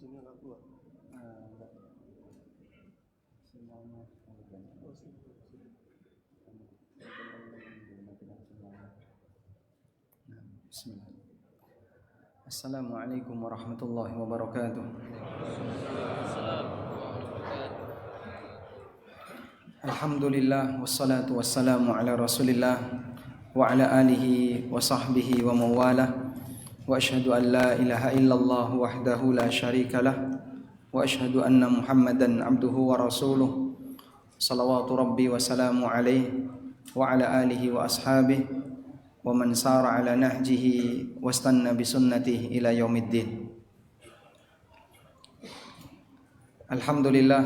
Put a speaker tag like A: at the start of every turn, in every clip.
A: Zoomnya nggak keluar.
B: Bismillah. Assalamualaikum warahmatullahi wabarakatuh. Alhamdulillah wassalatu wassalamu ala Rasulillah wa ala alihi wa sahbihi wa mawalah. Wa asyhadu an la ilaha illallah wahdahu la syarikalah wa asyhadu anna Muhammadan abduhu wa rasuluh. Salawatu rabbi wa salamu alaihi wa ala alihi wa ashabihi wa man sara ala nahjihi wastanna bi sunnatihi ila yaumiddin. Alhamdulillah,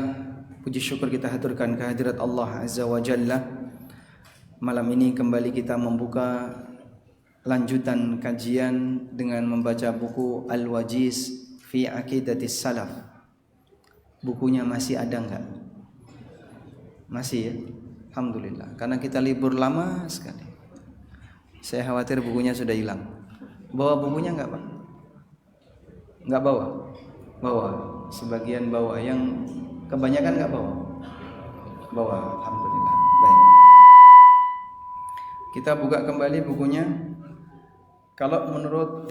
B: puji syukur kita haturkan kehadirat Allah Azza wa Jalla. Malam ini kembali kita membuka lanjutan kajian dengan membaca buku Al-Wajiz fi Aqidatis Salaf. Bukunya masih ada enggak? Masih ya? Alhamdulillah, karena kita libur lama sekali. Saya khawatir bukunya sudah hilang. Bawa bukunya enggak, Pak? Enggak bawa? Bawa. Sebagian bawa, yang kebanyakan enggak bawa? Bawa, alhamdulillah. Baik. Kita buka kembali bukunya. Kalau menurut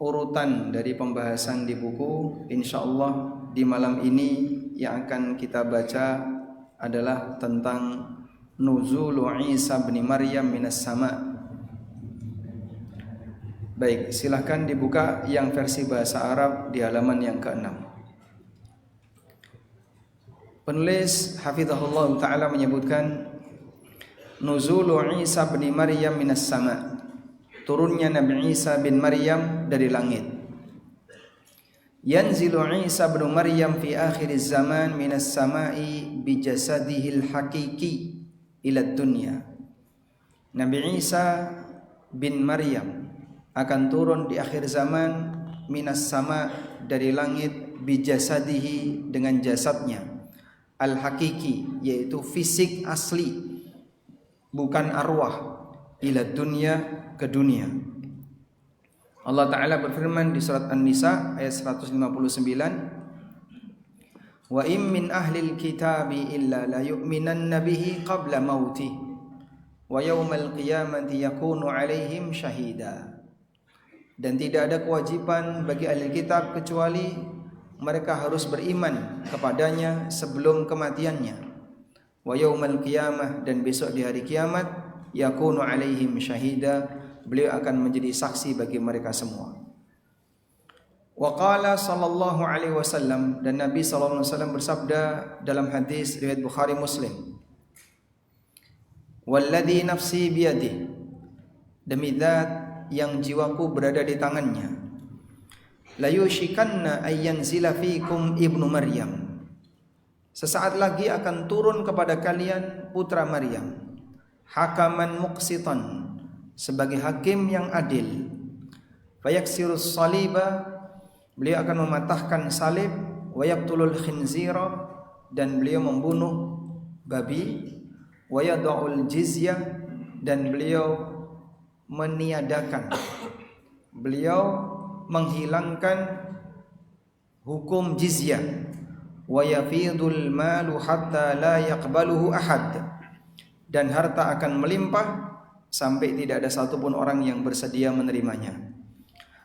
B: urutan dari pembahasan di buku, insyaallah di malam ini yang akan kita baca adalah tentang Nuzulu Isa bin Maryam minas sama'. Baik, silahkan dibuka yang versi bahasa Arab di halaman yang ke-6. Penulis hafizahullah ta'ala menyebutkan Nuzulu Isa bin Maryam minas sama', turunnya Nabi Isa bin Maryam dari langit. Yanzilu Isa bin Maryam fi akhiriz zaman minas sama'i bi jasadihil haqiqi ila dunya. Nabi Isa bin Maryam akan turun di akhir zaman minas sama, dari langit, bijasadihi, dengan jasadnya, al-hakiki, yaitu fisik asli, bukan arwah, ila dunya, ke dunia. Allah Ta'ala berfirman di surat An-Nisa ayat 159, wa im min ahlil kitabi illa la yu'minanna bihi qabla mautih wa yawmal qiyamati yakunu alaihim syahida. Dan tidak ada kewajiban bagi ahli kitab kecuali mereka harus beriman kepadanya sebelum kematiannya. Wa yaumal qiyamah, dan besok di hari kiamat, yakunu alaihim syahida, beliau akan menjadi saksi bagi mereka semua. Wa qala sallallahu alaihi wasallam, dan Nabi sallallahu alaihi wasallam bersabda dalam hadis riwayat Bukhari Muslim, walladzi nafsi biyadihi, demi zat yang jiwaku berada di tangannya, la yushikanna ayyanzila fikum ibnu Maryam, sesaat lagi akan turun kepada kalian putra Maryam, hakaman muqsitan, sebagai hakim yang adil, fayaksirus saliba, beliau akan mematahkan salib, wa yaqtulul khinzira, dan beliau membunuh babi, wa yad'ul jizyah, dan beliau meniadakan, beliau menghilangkan hukum jizyah, wa yafidul malu hatta la yaqbaluhu ahad, dan harta akan melimpah sampai tidak ada satupun orang yang bersedia menerimanya.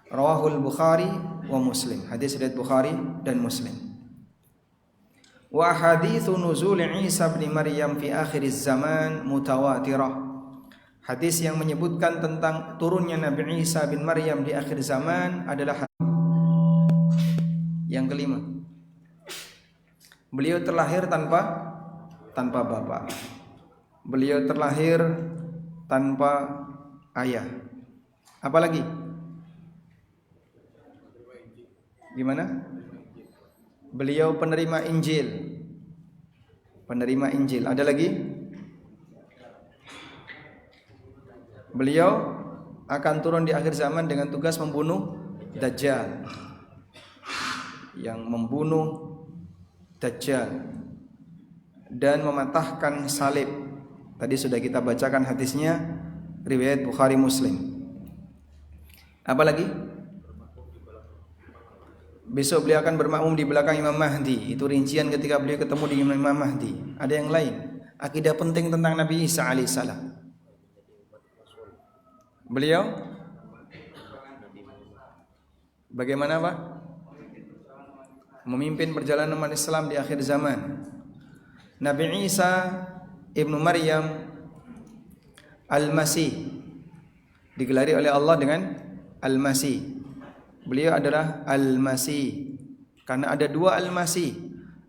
B: Rawahul Bukhari wa Muslim, hadis riwayat Bukhari dan Muslim. Wa haditsu nuzul Isa bin Maryam fi akhiriz zaman mutawatirah, hadis yang menyebutkan tentang turunnya Nabi Isa bin Maryam di akhir zaman adalah yang kelima. Beliau terlahir tanpa bapak. Beliau terlahir tanpa ayah. Apalagi? Gimana? Beliau penerima Injil. Penerima Injil. Ada lagi? Beliau akan turun di akhir zaman dengan tugas membunuh Dajjal, yang membunuh Dajjal dan mematahkan salib. Tadi sudah kita bacakan hadisnya, riwayat Bukhari Muslim. Apa lagi? besok beliau akan bermakmum di belakang Imam Mahdi. Itu rincian ketika beliau ketemu dengan Imam Mahdi. Ada yang lain, akidah penting tentang Nabi Isa alaihissalam. Beliau bagaimana Pak? Memimpin perjalanan umat Islam di akhir zaman. Nabi Isa ibnu Maryam Al-Masih, digelari oleh Allah dengan Al-Masih. Beliau adalah Al-Masih karena ada dua Al-Masih,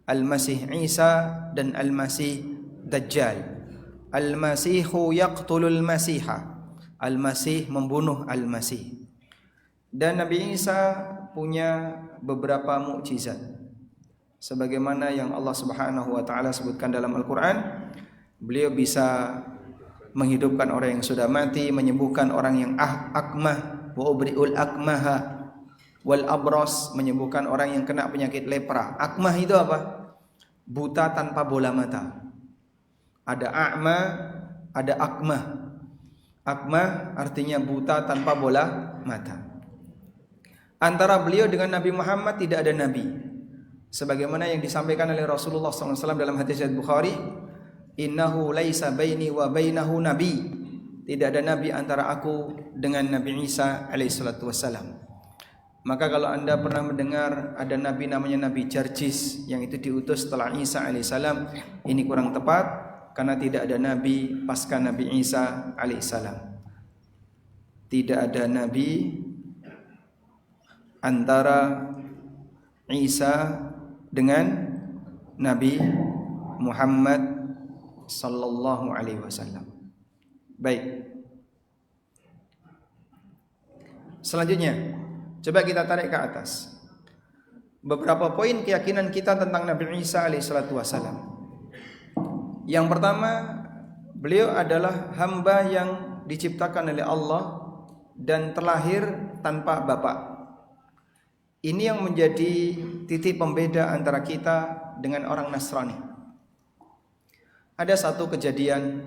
B: Al-Masih Isa dan Al-Masih Dajjal. Al-Masihu yaqtulul Masiha, Al-Masih membunuh Al-Masih. Dan Nabi Isa punya beberapa mukjizat sebagaimana yang Allah Subhanahu wa taala sebutkan dalam Al-Qur'an. Beliau bisa menghidupkan orang yang sudah mati, menyembuhkan orang yang akmah, wa ubriul akmaha wal abros, menyembuhkan orang yang kena penyakit lepra. Akmah itu apa? Buta tanpa bola mata. Ada a'ma, ada akmah. Akmah artinya buta tanpa bola mata. Antara beliau dengan Nabi Muhammad tidak ada nabi. Sebagaimana yang disampaikan oleh Rasulullah SAW dalam hadis Bukhari, innahu laisa baini wa bainahu nabi. Tidak ada nabi antara aku dengan Nabi Isa alaihissalatu wassalam. Maka kalau anda pernah mendengar ada nabi namanya Nabi Jarjis yang itu diutus setelah Isa alaihissalam, ini kurang tepat karena tidak ada nabi pasca Nabi Isa alaihissalam. Tidak ada nabi antara Isa dengan Nabi Muhammad sallallahu alaihi wasallam. Baik. Selanjutnya, coba kita tarik ke atas. Beberapa poin keyakinan kita tentang Nabi Isa alaihissalatu wassalam. Yang pertama, beliau adalah hamba yang diciptakan oleh Allah dan terlahir tanpa bapak. Ini yang menjadi titik pembeda antara kita dengan orang Nasrani. Ada satu kejadian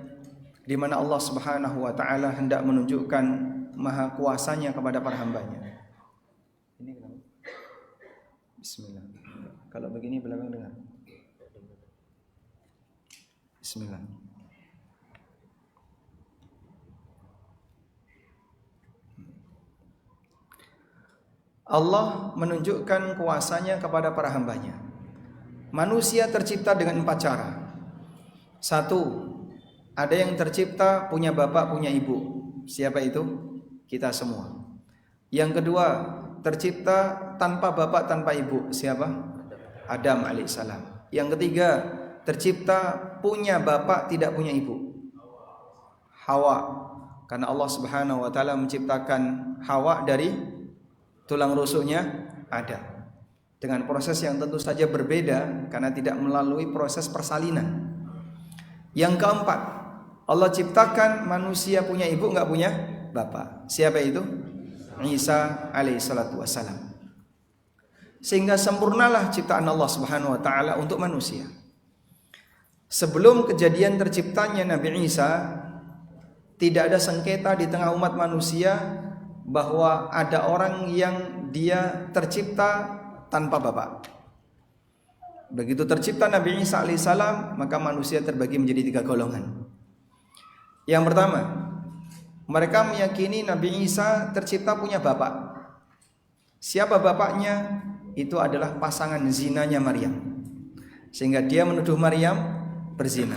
B: di mana Allah Subhanahu wa taala hendak menunjukkan maha kuasanya kepada para hambanya. Ini kenapa? Bismillah. Kalau begini belakang dengar. Bismillah. Allah menunjukkan kuasanya kepada para hambanya. Manusia tercipta dengan 4 cara. 1, ada yang tercipta punya bapak, punya ibu. Siapa itu? Kita semua. Yang kedua, tercipta tanpa bapak, tanpa ibu. Siapa? Adam alaihissalam. Yang ketiga, tercipta punya bapak, tidak punya ibu. Hawa. Karena Allah Subhanahu wa taala menciptakan Hawa dari tulang rusuknya ada, dengan proses yang tentu saja berbeda karena tidak melalui proses persalinan. Yang keempat, Allah ciptakan manusia punya ibu, enggak punya bapak. Siapa itu? Isa alaihissalatu wassalam. Sehingga sempurnalah ciptaan Allah Subhanahu wa taala untuk manusia. Sebelum kejadian terciptanya Nabi Isa, tidak ada sengketa di tengah umat manusia bahwa ada orang yang dia tercipta tanpa bapak. Begitu tercipta Nabi Isa alaihissalam, maka manusia terbagi menjadi 3 golongan. Yang pertama, mereka meyakini Nabi Isa tercipta punya bapak. Siapa bapaknya? Itu adalah pasangan zinanya Maryam, sehingga dia menuduh Maryam berzina.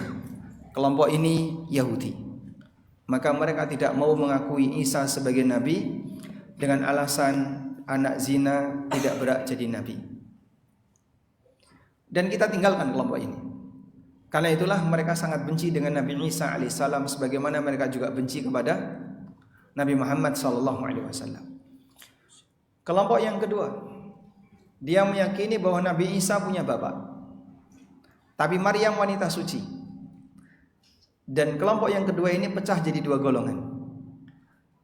B: Kelompok ini Yahudi. Maka mereka tidak mau mengakui Isa sebagai nabi dengan alasan anak zina tidak berhak jadi nabi. Dan kita tinggalkan kelompok ini. Karena itulah mereka sangat benci dengan Nabi Isa alaihissalam, sebagaimana mereka juga benci kepada Nabi Muhammad sallallahu alaihi wasallam. Kelompok yang kedua, dia meyakini bahwa Nabi Isa punya bapak, tapi Maryam wanita suci. Dan kelompok yang kedua ini pecah jadi 2 golongan.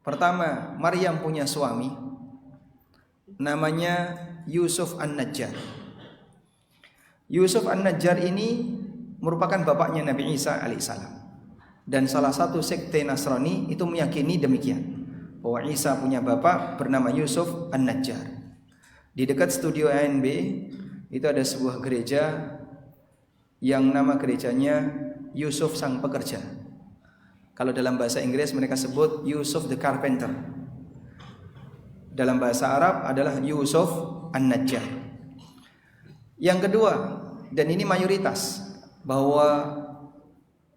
B: Pertama, Maryam punya suami namanya Yusuf An-Najjar. Yusuf An-Najjar ini merupakan bapaknya Nabi Isa alaihissalam. Dan salah satu sekte Nasrani itu meyakini demikian, bahwa Isa punya bapak bernama Yusuf An-Najjar. Di dekat studio ANB itu ada sebuah gereja yang nama gerejanya Yusuf Sang Pekerja. Kalau dalam bahasa Inggris mereka sebut Yusuf the Carpenter. Dalam bahasa Arab adalah Yusuf An-Najjar. Yang kedua, dan ini mayoritas, bahwa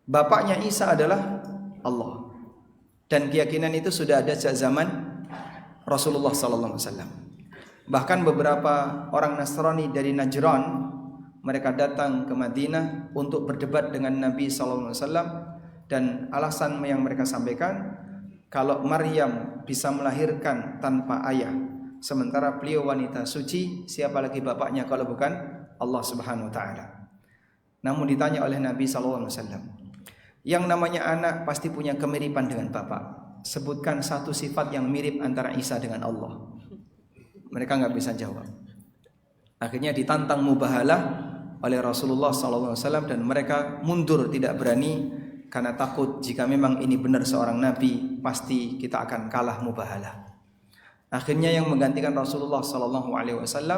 B: bapaknya Isa adalah Allah. Dan keyakinan itu sudah ada sejak zaman Rasulullah SAW. Bahkan beberapa orang Nasrani dari Najran, mereka datang ke Madinah untuk berdebat dengan Nabi SAW, dan alasan yang mereka sampaikan, kalau Maryam bisa melahirkan tanpa ayah, sementara beliau wanita suci, siapa lagi bapaknya kalau bukan Allah Subhanahu wa taala. Namun ditanya oleh Nabi SAW, yang namanya anak pasti punya kemiripan dengan bapak. Sebutkan satu sifat yang mirip antara Isa dengan Allah. Mereka nggak bisa jawab. Akhirnya ditantang mubahalah oleh Rasulullah SAW, dan mereka mundur, tidak berani, karena takut jika memang ini benar seorang nabi, pasti kita akan kalah mubahalah. Akhirnya yang menggantikan Rasulullah SAW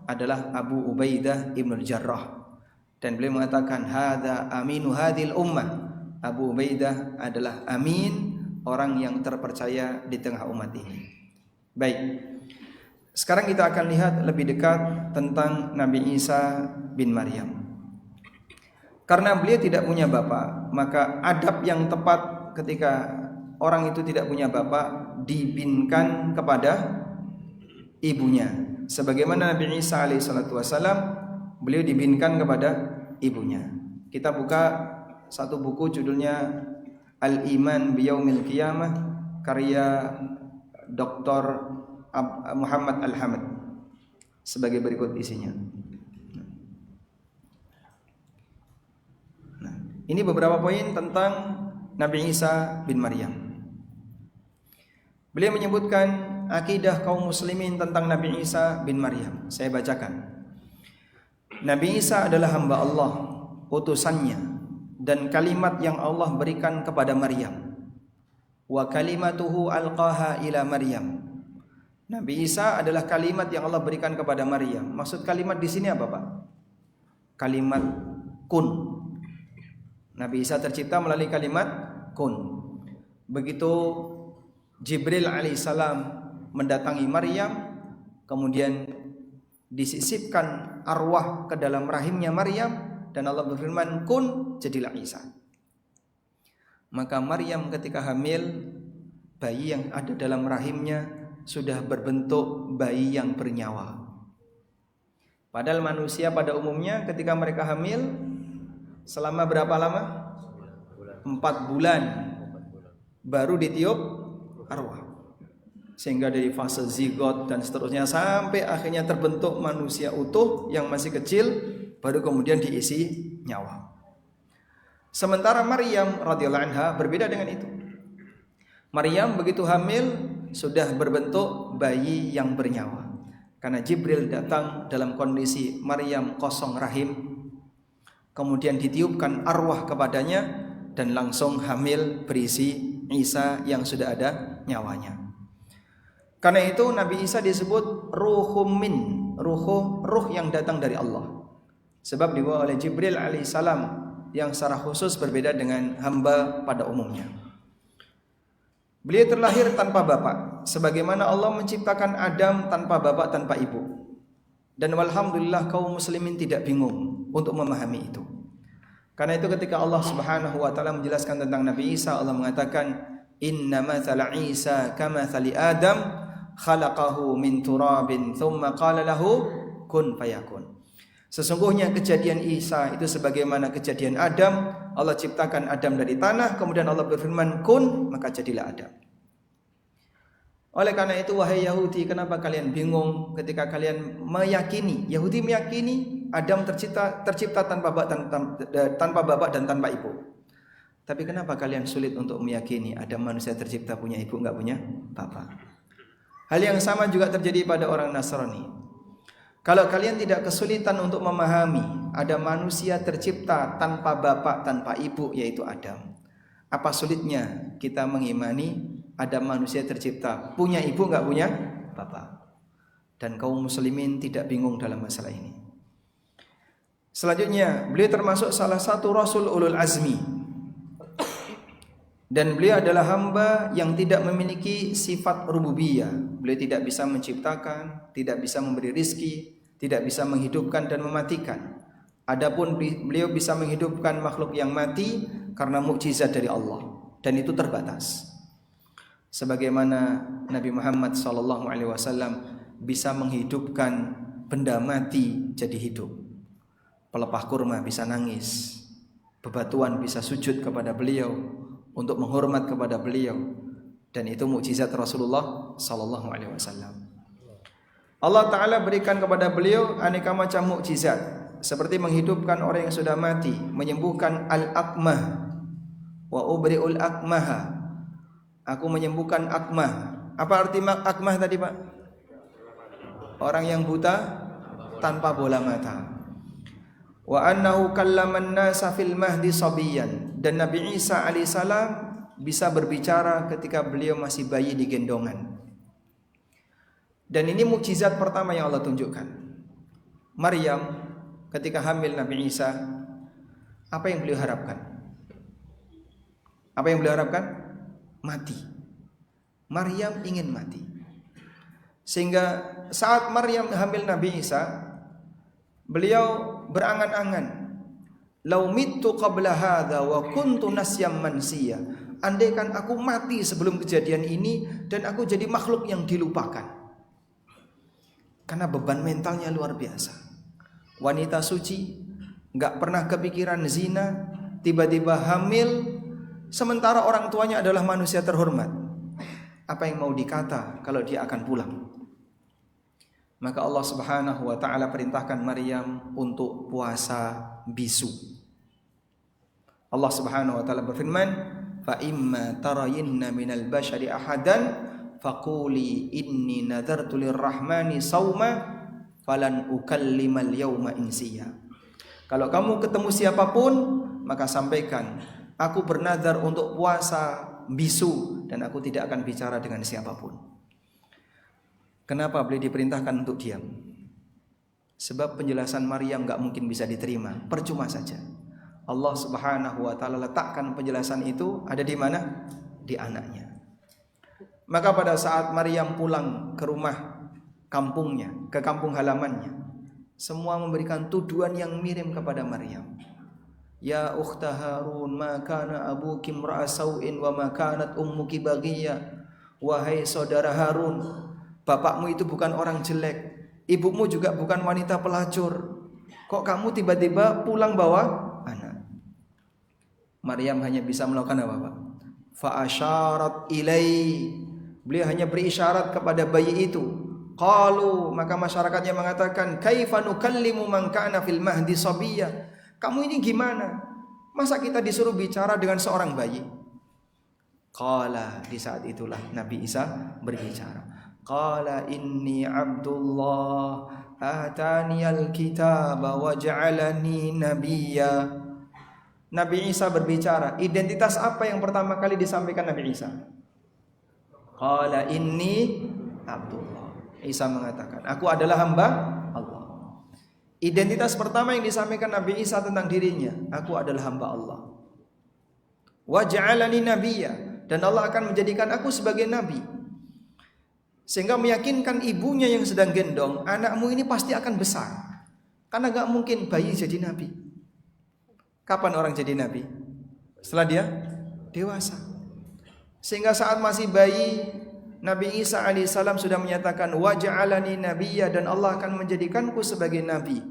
B: adalah Abu Ubaidah ibn Jarrah, dan beliau mengatakan, hada aminu hadil ummah. Abu Ubaidah adalah amin, orang yang terpercaya di tengah umat ini. Baik, sekarang kita akan lihat lebih dekat tentang Nabi Isa bin Maryam. Karena beliau tidak punya bapak, maka adab yang tepat ketika orang itu tidak punya bapak, dibinkan kepada ibunya. Sebagaimana Nabi Isa alaihissalam, beliau dibinkan kepada ibunya. Kita buka satu buku judulnya Al-Iman Biyaumil Qiyamah, karya Dr. Muhammad Al-Hamad, sebagai berikut isinya. Ini beberapa poin tentang Nabi Isa bin Maryam. Beliau menyebutkan akidah kaum muslimin tentang Nabi Isa bin Maryam. Saya bacakan. Nabi Isa adalah hamba Allah, utusannya, dan kalimat yang Allah berikan kepada Maryam. Wa kalimatuhu alqaha ila Maryam. Nabi Isa adalah kalimat yang Allah berikan kepada Maryam. Maksud kalimat di sini apa, Pak? Kalimat kun. Nabi Isa tercipta melalui kalimat kun. Begitu Jibril alaihissalam mendatangi Maryam, kemudian disisipkan arwah ke dalam rahimnya Maryam, dan Allah berfirman, kun, jadilah Isa. Maka Maryam ketika hamil, bayi yang ada dalam rahimnya sudah berbentuk bayi yang bernyawa. Padahal manusia pada umumnya ketika mereka hamil, selama berapa lama? 4 bulan baru ditiup arwah. Sehingga dari fase zigot dan seterusnya sampai akhirnya terbentuk manusia utuh yang masih kecil, baru kemudian diisi nyawa. Sementara Maryam radhiyallahu anha berbeda dengan itu. Maryam begitu hamil sudah berbentuk bayi yang bernyawa. Karena Jibril datang dalam kondisi Maryam kosong rahim, kemudian ditiupkan arwah kepadanya, dan langsung hamil berisi Isa yang sudah ada nyawanya. Karena itu Nabi Isa disebut ruhum min, ruh yang datang dari Allah. Sebab dibawa oleh Jibril alaihissalam, yang secara khusus berbeda dengan hamba pada umumnya. Beliau terlahir tanpa bapak, sebagaimana Allah menciptakan Adam tanpa bapak, tanpa ibu. Dan walhamdulillah kaum muslimin tidak bingung untuk memahami itu. Karena itu ketika Allah Subhanahu wa taala menjelaskan tentang Nabi Isa, Allah mengatakan, "Inna mathala Isa kamathali Adam, khalaqahu min turabin, thumma qala lahu kun fayakun." Sesungguhnya kejadian Isa itu sebagaimana kejadian Adam. Allah ciptakan Adam dari tanah, kemudian Allah berfirman kun, maka jadilah Adam. Oleh karena itu, wahai Yahudi, kenapa kalian bingung ketika kalian meyakini, Yahudi meyakini Adam tercipta tanpa bapak dan tanpa ibu. Tapi kenapa kalian sulit untuk meyakini Adam manusia tercipta punya ibu, enggak punya bapak? Hal yang sama juga terjadi pada orang Nasrani. Kalau kalian tidak kesulitan untuk memahami ada manusia tercipta tanpa bapak, tanpa ibu, yaitu Adam, apa sulitnya kita mengimani ada manusia tercipta punya ibu, enggak punya bapak? dan kaum muslimin tidak bingung dalam masalah ini. Selanjutnya, beliau termasuk salah satu rasul ulul azmi, dan beliau adalah hamba yang tidak memiliki sifat rububiyah. Beliau tidak bisa menciptakan, tidak bisa memberi rizki, tidak bisa menghidupkan dan mematikan. Adapun beliau bisa menghidupkan makhluk yang mati karena mukjizat dari Allah, dan itu terbatas. Sebagaimana Nabi Muhammad SAW bisa menghidupkan benda mati jadi hidup. Pelepah kurma bisa nangis, bebatuan bisa sujud kepada beliau untuk menghormat kepada beliau, dan itu mukjizat Rasulullah SAW. Allah Ta'ala berikan kepada beliau aneka macam mukjizat, seperti menghidupkan orang yang sudah mati, menyembuhkan al-akmah, wa ubri'ul akmaha, aku menyembuhkan akmah. Apa arti akmah tadi Pak? Orang yang buta tanpa bola mata. Wa annahu kallaman nasa fil mahdi sabiyan, dan Nabi Isa alaihissalam bisa berbicara ketika beliau masih bayi di gendongan. Dan ini mukjizat pertama yang Allah tunjukkan. Maryam ketika hamil Nabi Isa, apa yang beliau harapkan? Apa yang beliau harapkan? Mati. Maryam ingin mati. Sehingga saat Maryam hamil Nabi Isa, beliau berangan-angan, lau mittu qabla hadza wa kuntu nasyam mansiya. Andaikan aku mati sebelum kejadian ini dan aku jadi makhluk yang dilupakan. Karena beban mentalnya luar biasa. Wanita suci, enggak pernah kepikiran zina, tiba-tiba hamil, sementara orang tuanya adalah manusia terhormat. Apa yang mau dikata kalau dia akan pulang? Maka Allah Subhanahu wa taala perintahkan Maryam untuk puasa bisu. Allah Subhanahu wa taala berfirman, "Fa imma tarayinna minal bashari ahadan faquli inni nadartu lirrahmani sauma falan ukallimal yauma insiya." Kalau kamu ketemu siapapun, maka sampaikan, aku bernazar untuk puasa bisu dan aku tidak akan bicara dengan siapapun. Kenapa beliau diperintahkan untuk diam? Sebab penjelasan Maryam enggak mungkin bisa diterima, percuma saja. Allah Subhanahu wa taala letakkan penjelasan itu ada di mana? Di anaknya. Maka pada saat Maryam pulang ke rumah kampungnya, ke kampung halamannya, semua memberikan tuduhan yang mirim kepada Maryam. Ya ukhta Harun, ma kana abuki imra'a sau'in wa ma kanat ummuki baghiyya. Wahai saudara Harun, bapakmu itu bukan orang jelek, ibumu juga bukan wanita pelacur. Kok kamu tiba-tiba pulang bawa anak? Maryam hanya bisa melakukan apa, Pak? Fa asyarat ilai. Beliau hanya beri isyarat kepada bayi itu. Qalu, maka masyarakatnya mengatakan, kaifa nukallimu man kana fil mahdi sabiyya? Kamu ini gimana? Masa kita disuruh bicara dengan seorang bayi? Qala, di saat itulah Nabi Isa berbicara. Qala inni Abdullah ataniyal kitaba wa ja'alani nabiyya. Nabi Isa berbicara. Identitas apa yang pertama kali disampaikan Nabi Isa? Qala inni Abdullah. Isa mengatakan, aku adalah hamba Allah. Identitas pertama yang disampaikan Nabi Isa tentang dirinya, aku adalah hamba Allah. Wa ja'alani nabiyya, dan Allah akan menjadikan aku sebagai nabi. Sehingga meyakinkan ibunya yang sedang gendong, anakmu ini pasti akan besar. Karena gak mungkin bayi jadi nabi. Kapan orang jadi nabi? Setelah dia dewasa. Sehingga saat masih bayi, Nabi Isa alaihissalam sudah menyatakan wa ja'alani nabiyya, dan Allah akan menjadikanku sebagai nabi.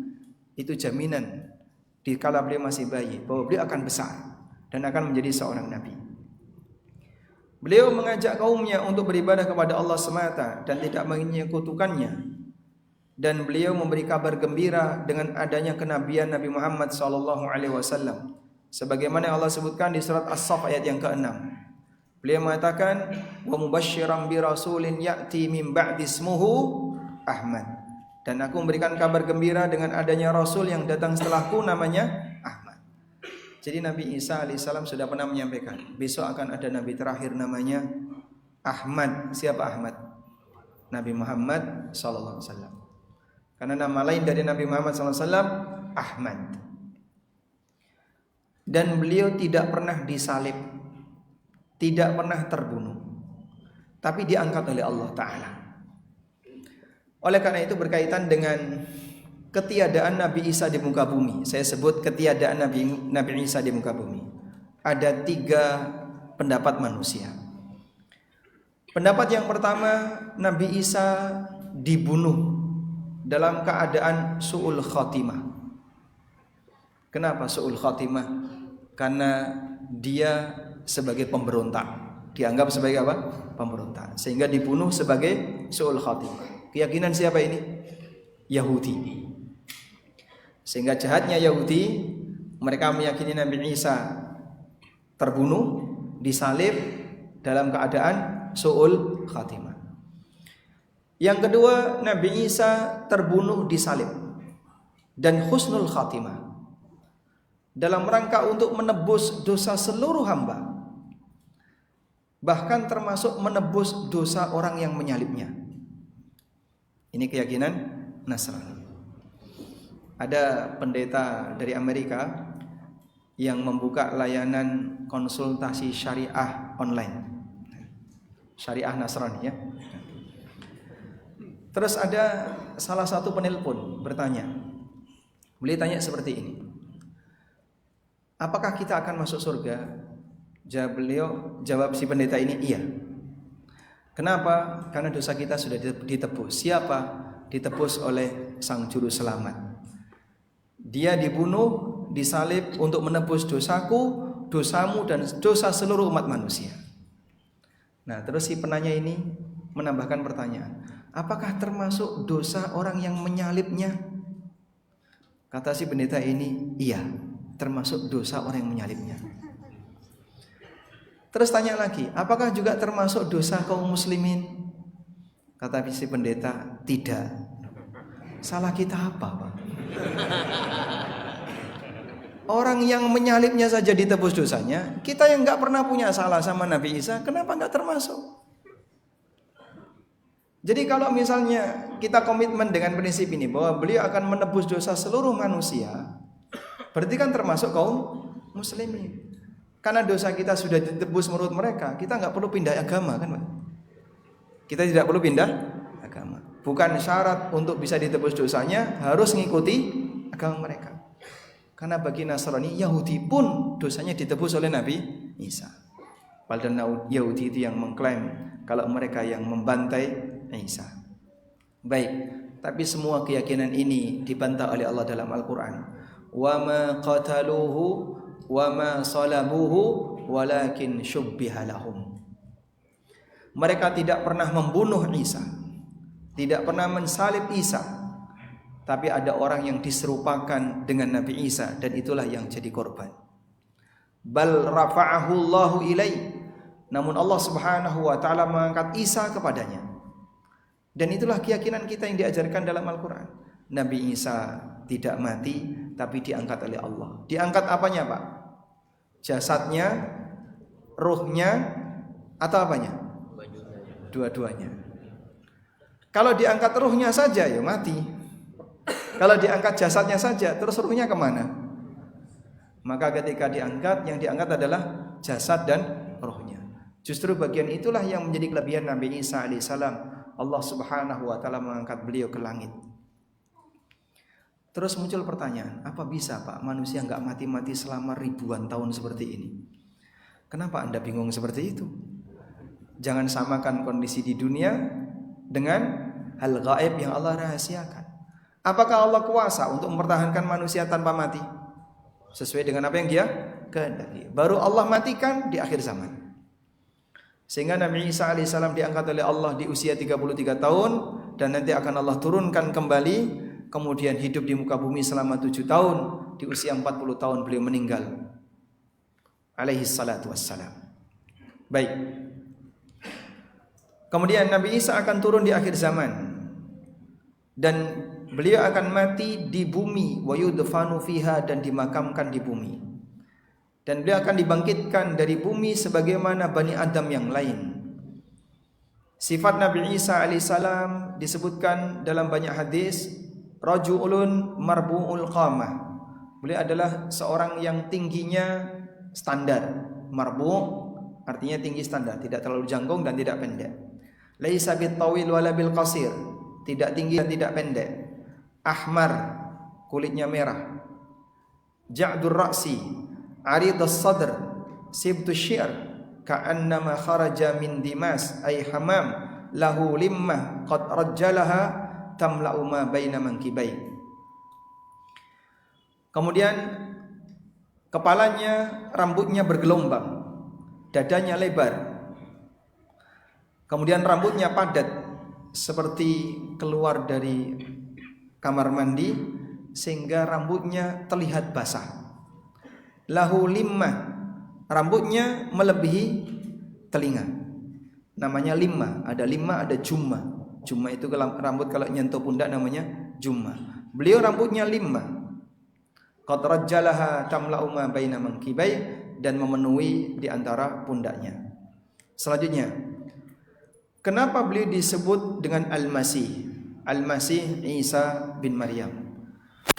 B: Itu jaminan di kala beliau masih bayi bahwa beliau akan besar dan akan menjadi seorang nabi. Beliau mengajak kaumnya untuk beribadah kepada Allah semata dan tidak menyekutukannya. Dan beliau memberi kabar gembira dengan adanya kenabian Nabi Muhammad SAW. Sebagaimana Allah sebutkan di surat As-Saff ayat yang ke-6. Beliau mengatakan, wa mubasysyiran bi rasulin ya'ti min ba'di ismuhu Ahmad. Dan aku memberikan kabar gembira dengan adanya rasul yang datang setelahku, namanya Ahmad. Jadi Nabi Isa alaihissalam sudah pernah menyampaikan, besok akan ada nabi terakhir namanya Ahmad. Siapa Ahmad? Nabi Muhammad sallallahu alaihi wasallam. Karena nama lain dari Nabi Muhammad sallallahu alaihi wasallam Ahmad. Dan beliau tidak pernah disalib, tidak pernah terbunuh, tapi diangkat oleh Allah Ta'ala. Oleh karena itu berkaitan dengan ketiadaan Nabi Isa di muka bumi. Saya sebut ketiadaan Nabi Isa di muka bumi. Ada 3 pendapat manusia. Pendapat yang pertama, Nabi Isa dibunuh dalam keadaan su'ul khatimah. Kenapa su'ul khatimah? Karena dia sebagai pemberontak. Dianggap sebagai apa? Pemberontak. Sehingga dibunuh sebagai su'ul khatimah. Keyakinan siapa ini? Yahudi. Sehingga jahatnya Yahudi, mereka meyakini Nabi Isa terbunuh, disalib dalam keadaan su'ul khatimah. Yang kedua, Nabi Isa terbunuh disalib dan husnul khatimah, dalam rangka untuk menebus dosa seluruh hamba, bahkan termasuk menebus dosa orang yang menyalibnya. Ini keyakinan Nasrani. Ada pendeta dari Amerika yang membuka layanan konsultasi syariah online, syariah Nasrani ya. Terus ada salah satu penelpon bertanya, beliau tanya seperti ini, apakah kita akan masuk surga? Jawab si pendeta ini, iya. Kenapa? Karena dosa kita sudah ditebus. Siapa? Ditebus oleh Sang Juru Selamat. Dia dibunuh, disalib untuk menebus dosaku, dosamu, dan dosa seluruh umat manusia. Nah, terus si penanya ini menambahkan pertanyaan, apakah termasuk dosa orang yang menyalibnya? Kata si pendeta ini, iya, termasuk dosa orang yang menyalibnya. Terus tanya lagi, apakah juga termasuk dosa kaum muslimin? Kata si pendeta, tidak. Salah kita apa, Pak? Orang yang menyalibnya saja ditebus dosanya, kita yang nggak pernah punya salah sama Nabi Isa, kenapa nggak termasuk? Jadi kalau misalnya kita komitmen dengan prinsip ini bahwa beliau akan menebus dosa seluruh manusia, berarti kan termasuk kaum muslimin. Karena dosa kita sudah ditebus menurut mereka, kita nggak perlu pindah agama kan, Pak? Kita tidak perlu pindah agama. Bukan syarat untuk bisa ditebus dosanya harus mengikuti agama mereka. Karena bagi Nasrani, Yahudi pun dosanya ditebus oleh Nabi Isa. Padahal Yahudi itu yang mengklaim kalau mereka yang membantai Isa. Baik, tapi semua keyakinan ini dibantah oleh Allah dalam Al-Quran. Wa ma qataluhu wa ma salabuhu walakin syubbiha lahum. Mereka tidak pernah membunuh Isa, tidak pernah mensalib Isa, tapi ada orang yang diserupakan dengan Nabi Isa, dan itulah yang jadi korban. Bal rafa'ahu Allahu ilai, namun Allah Subhanahu wa taala mengangkat Isa kepadanya. Dan itulah keyakinan kita yang diajarkan dalam Al-Quran. Nabi Isa tidak mati, tapi diangkat oleh Allah. Diangkat apanya, Pak? Jasadnya, ruhnya, atau apanya? Dua-duanya. Kalau diangkat ruhnya saja, ya mati. Kalau diangkat jasadnya saja, terus ruhnya kemana? Maka ketika diangkat, yang diangkat adalah jasad dan ruhnya. Justru bagian itulah yang menjadi kelebihan Nabi Isa alaihissalam. Allah Subhanahu wa taala mengangkat beliau ke langit. Terus muncul pertanyaan, apa bisa, Pak, manusia enggak mati-mati selama ribuan tahun seperti ini? Kenapa Anda bingung seperti itu? Jangan samakan kondisi di dunia dengan hal gaib yang Allah rahasiakan. Apakah Allah kuasa untuk mempertahankan manusia tanpa mati? Sesuai dengan apa yang Dia kehendaki. Baru Allah matikan di akhir zaman. Sehingga Nabi Isa alaihissalam diangkat oleh Allah di usia 33 tahun, dan nanti akan Allah turunkan kembali, kemudian hidup di muka bumi selama 7 tahun. Di usia 40 tahun beliau meninggal alaihi salatu wassalam. Baik. Kemudian Nabi Isa akan turun di akhir zaman, dan beliau akan mati di bumi, wa yudfanu fiha, dan dimakamkan di bumi. Dan beliau akan dibangkitkan dari bumi sebagaimana Bani Adam yang lain. Sifat Nabi Isa alaihissalam disebutkan dalam banyak hadis, rajulun marbu'ul qamah. Beliau adalah seorang yang tingginya standar. Marbu' artinya tinggi standar, tidak terlalu jangkung dan tidak pendek. Laisa bit tawil wala bil qasir, tidak tinggi dan tidak pendek. Ahmar, kulitnya merah. Ja'dur ra'si, aridus sadr, sibtus syi'r, ka'annama kharaja min dimas ay hamam, lahu limmah qad rajjalaha tamla'u ma baina mankibai. Kemudian kepalanya, rambutnya bergelombang, dadanya lebar. Kemudian rambutnya padat seperti keluar dari kamar mandi sehingga rambutnya terlihat basah. Lahu limmah, rambutnya melebihi telinga. Namanya limmah, ada limmah, ada jumma. Jumma itu rambut kalau nyentuh pundak namanya jumma. Beliau rambutnya limmah. Qad rajjalaha tamla'u ma baina mankibai, dan memenuhi di antara pundaknya. Selanjutnya, kenapa beliau disebut dengan Al-Masih? Al-Masih Isa bin Maryam.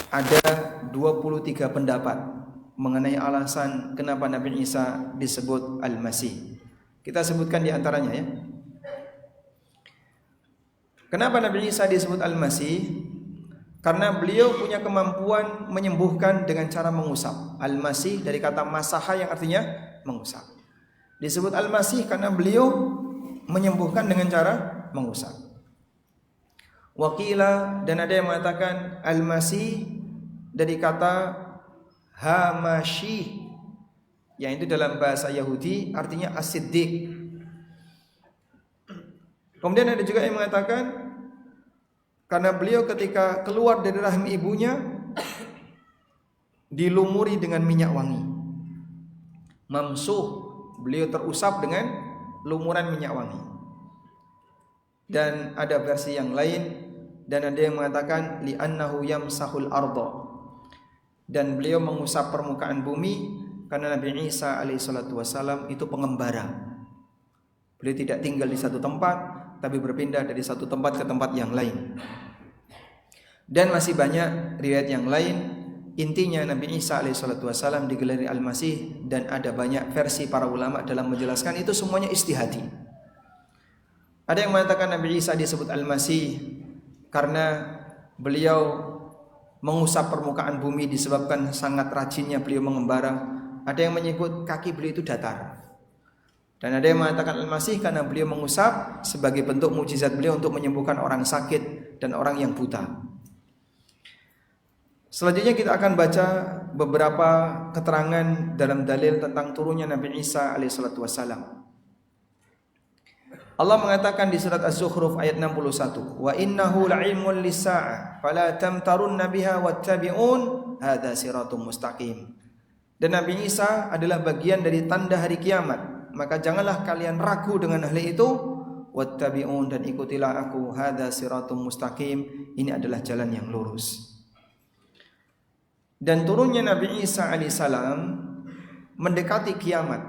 B: Ada 23 pendapat mengenai alasan kenapa Nabi Isa disebut Al-Masih. Kita sebutkan di antaranya ya. Kenapa Nabi Isa disebut Al-Masih? Karena beliau punya kemampuan menyembuhkan dengan cara mengusap. Al-Masih dari kata masaha yang artinya mengusap. Disebut Al-Masih karena beliau menyembuhkan dengan cara mengusap. Waqila, dan ada yang mengatakan Al-Masih dari kata Hamashi, yang itu dalam bahasa Yahudi artinya As-Siddiq. Kemudian ada juga yang mengatakan karena beliau ketika keluar dari rahim ibunya dilumuri dengan minyak wangi. Mamsuh, beliau terusap dengan lumuran minyak wangi. Dan ada versi yang lain, dan ada yang mengatakan li'annahu yamsahul arda, dan beliau mengusap permukaan bumi karena Nabi Isa alaihissalatu wassalam itu pengembara. Beliau tidak tinggal di satu tempat, tapi berpindah dari satu tempat ke tempat yang lain. Dan masih banyak riwayat yang lain. Intinya Nabi Isa alaihissalatu wassalam digelari Al-Masih, dan ada banyak versi para ulama dalam menjelaskan itu semuanya istihadi. Ada yang mengatakan Nabi Isa disebut Al-Masih karena beliau mengusap permukaan bumi disebabkan sangat rajinnya beliau mengembara. Ada yang menyebut kaki beliau itu datar. Dan ada yang mengatakan Al-Masih karena beliau mengusap sebagai bentuk mukjizat beliau untuk menyembuhkan orang sakit dan orang yang buta. Selanjutnya kita akan baca beberapa keterangan dalam dalil tentang turunnya Nabi Isa alaihissalatu wassalam. Allah mengatakan di surat Az-Zukhruf ayat 61, "Wa innahu la'ilmun lis-sa'ah fala tamtarunna biha wattabi'un hadza siratum mustaqim." Dan Nabi Isa adalah bagian dari tanda hari kiamat, maka janganlah kalian ragu dengan hal itu. Wattabi'un, dan ikutilah aku, hadza siratum mustaqim, ini adalah jalan yang lurus. Dan turunnya Nabi Isa alaihissalam mendekati kiamat,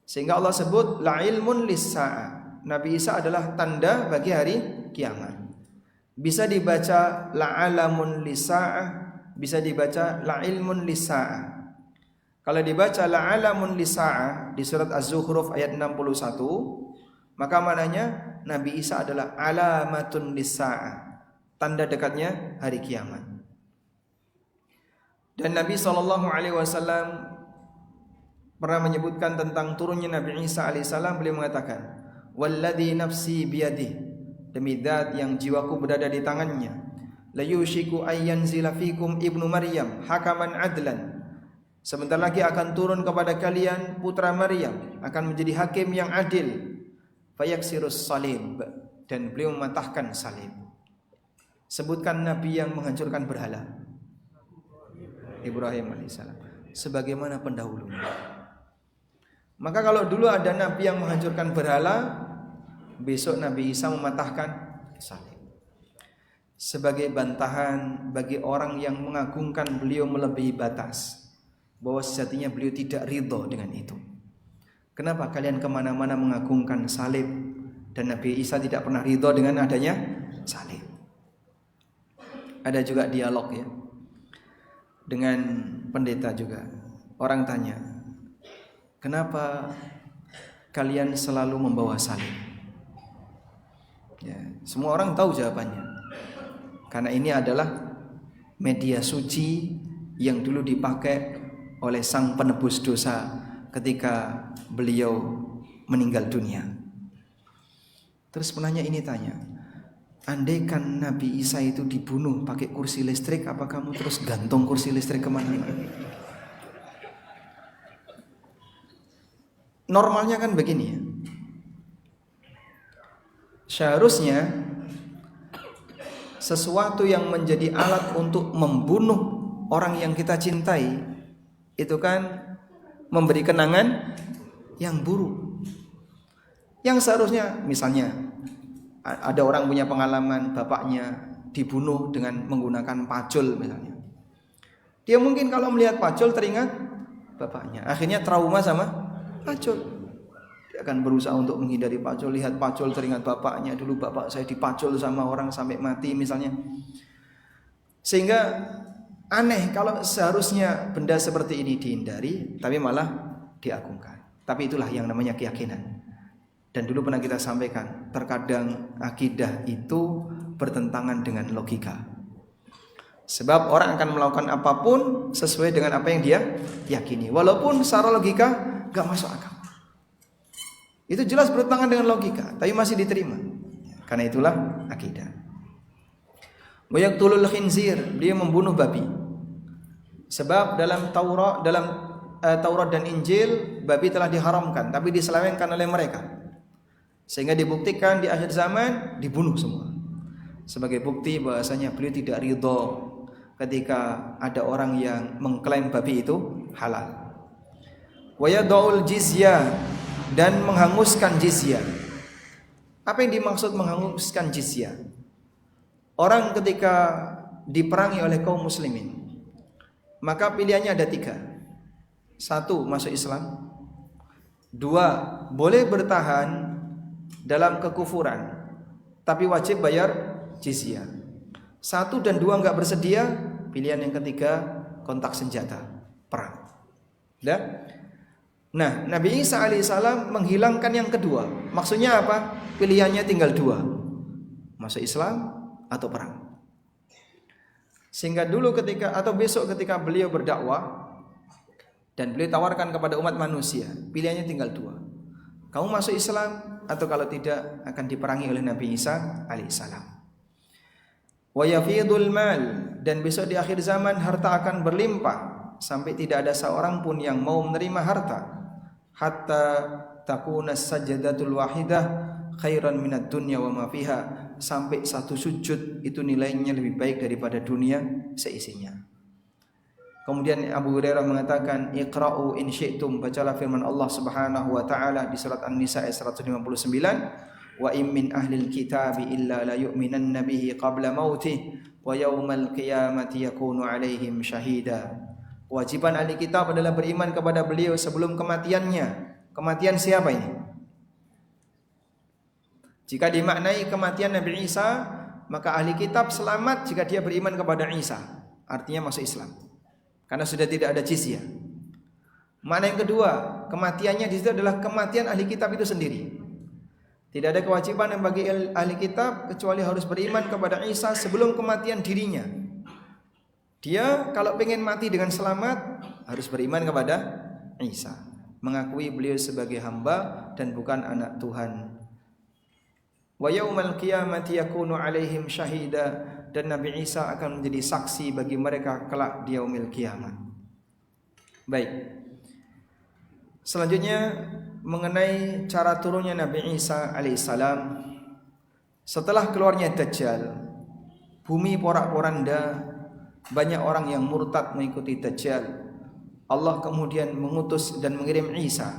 B: sehingga Allah sebut la ilmun lis-sa'ah. Nabi Isa adalah tanda bagi hari kiamat. Bisa dibaca la alamun lis-sa'ah, bisa dibaca la ilmun lis-sa'ah. Kalau dibaca la alamun lis-sa'ah di surat Az-Zukhruf ayat 61, maka maknanya Nabi Isa adalah alamatun lis-sa'ah, tanda dekatnya hari kiamat. Dan Nabi SAW pernah menyebutkan tentang turunnya Nabi Isa alaihissalam. Beliau mengatakan, walladzi nafsi biyadihi, demi zat yang jiwaku berada di tangannya, la yushiku ayyanzila fikum ibnu Maryam hakaman adlan, sebentar lagi akan turun kepada kalian putra Maryam, akan menjadi hakim yang adil. Fayaksirus salib, dan beliau mematahkan salib. Sebutkan Nabi yang menghancurkan berhala. Ibrahim alaihissalam, sebagaimana pendahulunya. Maka kalau dulu ada Nabi yang menghancurkan berhala, besok Nabi Isa mematahkan salib. Sebagai bantahan bagi orang yang mengagungkan beliau melebihi batas, bahwa sejatinya beliau tidak ridho dengan itu. Kenapa kalian kemana-mana mengagungkan salib, Dan Nabi Isa tidak pernah ridho dengan adanya salib. Ada juga dialog ya dengan pendeta juga. Orang tanya, kenapa kalian selalu membawa salib? Ya, semua orang tahu jawabannya. Karena ini adalah media suci yang dulu dipakai oleh sang penebus dosa ketika beliau meninggal dunia. Terus penanya ini tanya, andaikan Nabi Isa itu dibunuh pakai kursi listrik, apa kamu terus gantung kursi listrik kemana-mana? Normalnya kan begini ya. Seharusnya sesuatu yang menjadi alat untuk membunuh orang yang kita cintai itu kan memberi kenangan yang buruk. Yang seharusnya misalnya ada orang punya pengalaman bapaknya dibunuh dengan menggunakan pacul misalnya. Dia mungkin kalau melihat pacul teringat bapaknya. Akhirnya trauma sama pacul. Dia akan berusaha untuk menghindari pacul. Lihat pacul teringat bapaknya. Dulu bapak saya dipacul sama orang sampai mati misalnya. Sehingga aneh kalau seharusnya benda seperti ini dihindari, tapi malah diagungkan. Tapi itulah yang namanya keyakinan. Dan dulu pernah kita sampaikan, terkadang akidah itu bertentangan dengan logika. Sebab orang akan melakukan apapun sesuai dengan apa yang dia yakini, walaupun secara logika gak masuk akal. Itu jelas bertentangan dengan logika, tapi masih diterima. Karena itulah akidah. Wa yaqtulul khinzir, dia membunuh babi. Sebab dalam Taurat dan Injil babi telah diharamkan, tapi diselewengkan oleh mereka. Sehingga dibuktikan di akhir zaman dibunuh semua. Sebagai bukti bahwasanya beliau tidak ridho ketika ada orang yang mengklaim babi itu halal. Wa yad'ul jizyah, dan menghanguskan jizyah. Apa yang dimaksud menghanguskan jizyah? Orang ketika diperangi oleh kaum muslimin, maka pilihannya ada 3. 1, masuk Islam. 2, boleh bertahan dalam kekufuran, tapi wajib bayar jizyah. 1 dan 2 enggak bersedia, pilihan yang ketiga kontak senjata, perang. Nah, Nabi Isa alaihissalam menghilangkan yang kedua. Maksudnya apa? Pilihannya tinggal 2, masuk Islam atau perang. Sehingga dulu ketika atau besok ketika beliau berdakwah dan beliau tawarkan kepada umat manusia, pilihannya tinggal 2. Kamu masuk Islam atau kalau tidak akan diperangi oleh Nabi Isa alaihissalam. Wa yafidul mal, dan besok di akhir zaman harta akan berlimpah sampai tidak ada seorang pun yang mau menerima harta. Hatta takuna sajdatul wahidah khairan minad dunya wa ma fiha, sampai 1 sujud itu nilainya lebih baik daripada dunia seisinya. Kemudian Abu Hurairah mengatakan, Iqra'u in syi'tum, bacalah firman Allah Subhanahu wa taala di surat An-Nisa ayat 159, wa in min ahlil kitabi illa la yu'minanna bihi qabla mautih wa yaumal qiyamati yakunu alaihim syahida. Kewajiban ahli kitab adalah beriman kepada beliau sebelum kematiannya. Kematian siapa ini? Jika dimaknai kematian Nabi Isa, maka ahli kitab selamat jika dia beriman kepada Isa, artinya masuk Islam. Karena sudah tidak ada jizyah. Makna yang kedua, kematiannya di situ adalah kematian ahli kitab itu sendiri. Tidak ada kewajiban yang bagi ahli kitab kecuali harus beriman kepada Isa sebelum kematian dirinya. Dia kalau pengen mati dengan selamat harus beriman kepada Isa, mengakui beliau sebagai hamba dan bukan anak Tuhan. Wa yaumal qiyamati yakunu alaihim syahida, dan Nabi Isa akan menjadi saksi bagi mereka kelak di yaumil kiamat. Baik. Selanjutnya mengenai cara turunnya Nabi Isa alaihissalam. Setelah keluarnya Dajjal, bumi porak-poranda, banyak orang yang murtad mengikuti Dajjal. Allah kemudian mengutus dan mengirim Isa.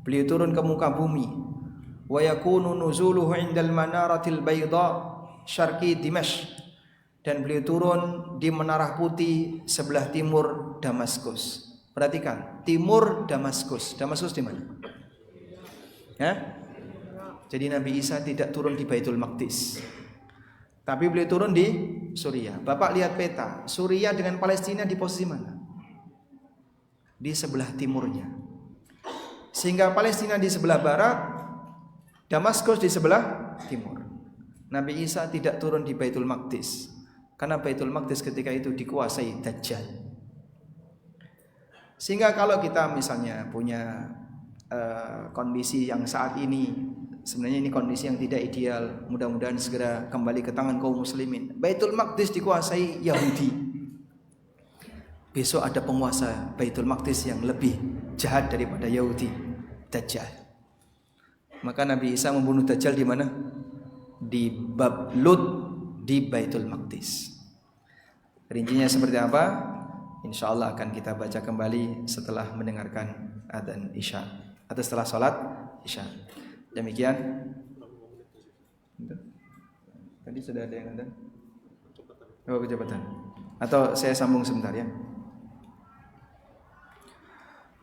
B: Beliau turun ke muka bumi. Wa yakunu nuzuluhu indal manaratil bayda syarqi Dimashq, dan beliau turun di Menara Putih sebelah timur Damaskus. Perhatikan, timur Damaskus. Damaskus di mana? Ya? Jadi Nabi Isa tidak turun di Baitul Maqdis, tapi beliau turun di Suriah. Bapak lihat peta, Suriah dengan Palestina di posisi mana? Di sebelah timurnya. Sehingga Palestina di sebelah barat, Damaskus di sebelah timur. Nabi Isa tidak turun di Baitul Maqdis, karena Baitul Maqdis ketika itu dikuasai Dajjal. Sehingga kalau kita misalnya punya kondisi yang saat ini, sebenarnya ini kondisi yang tidak ideal, mudah-mudahan segera kembali ke tangan kaum muslimin. Baitul Maqdis dikuasai Yahudi. Besok ada penguasa Baitul Maqdis yang lebih jahat daripada Yahudi, Dajjal. Maka Nabi Isa membunuh Dajjal di mana? Di Bab Lut, di Baitul Maqdis. Rincinya seperti apa? Insya Allah akan kita baca kembali setelah mendengarkan adzan Isya atau setelah sholat Isya. Demikian. Tadi sudah ada yang ada? Oh, kecepatan. Atau saya sambung sebentar ya.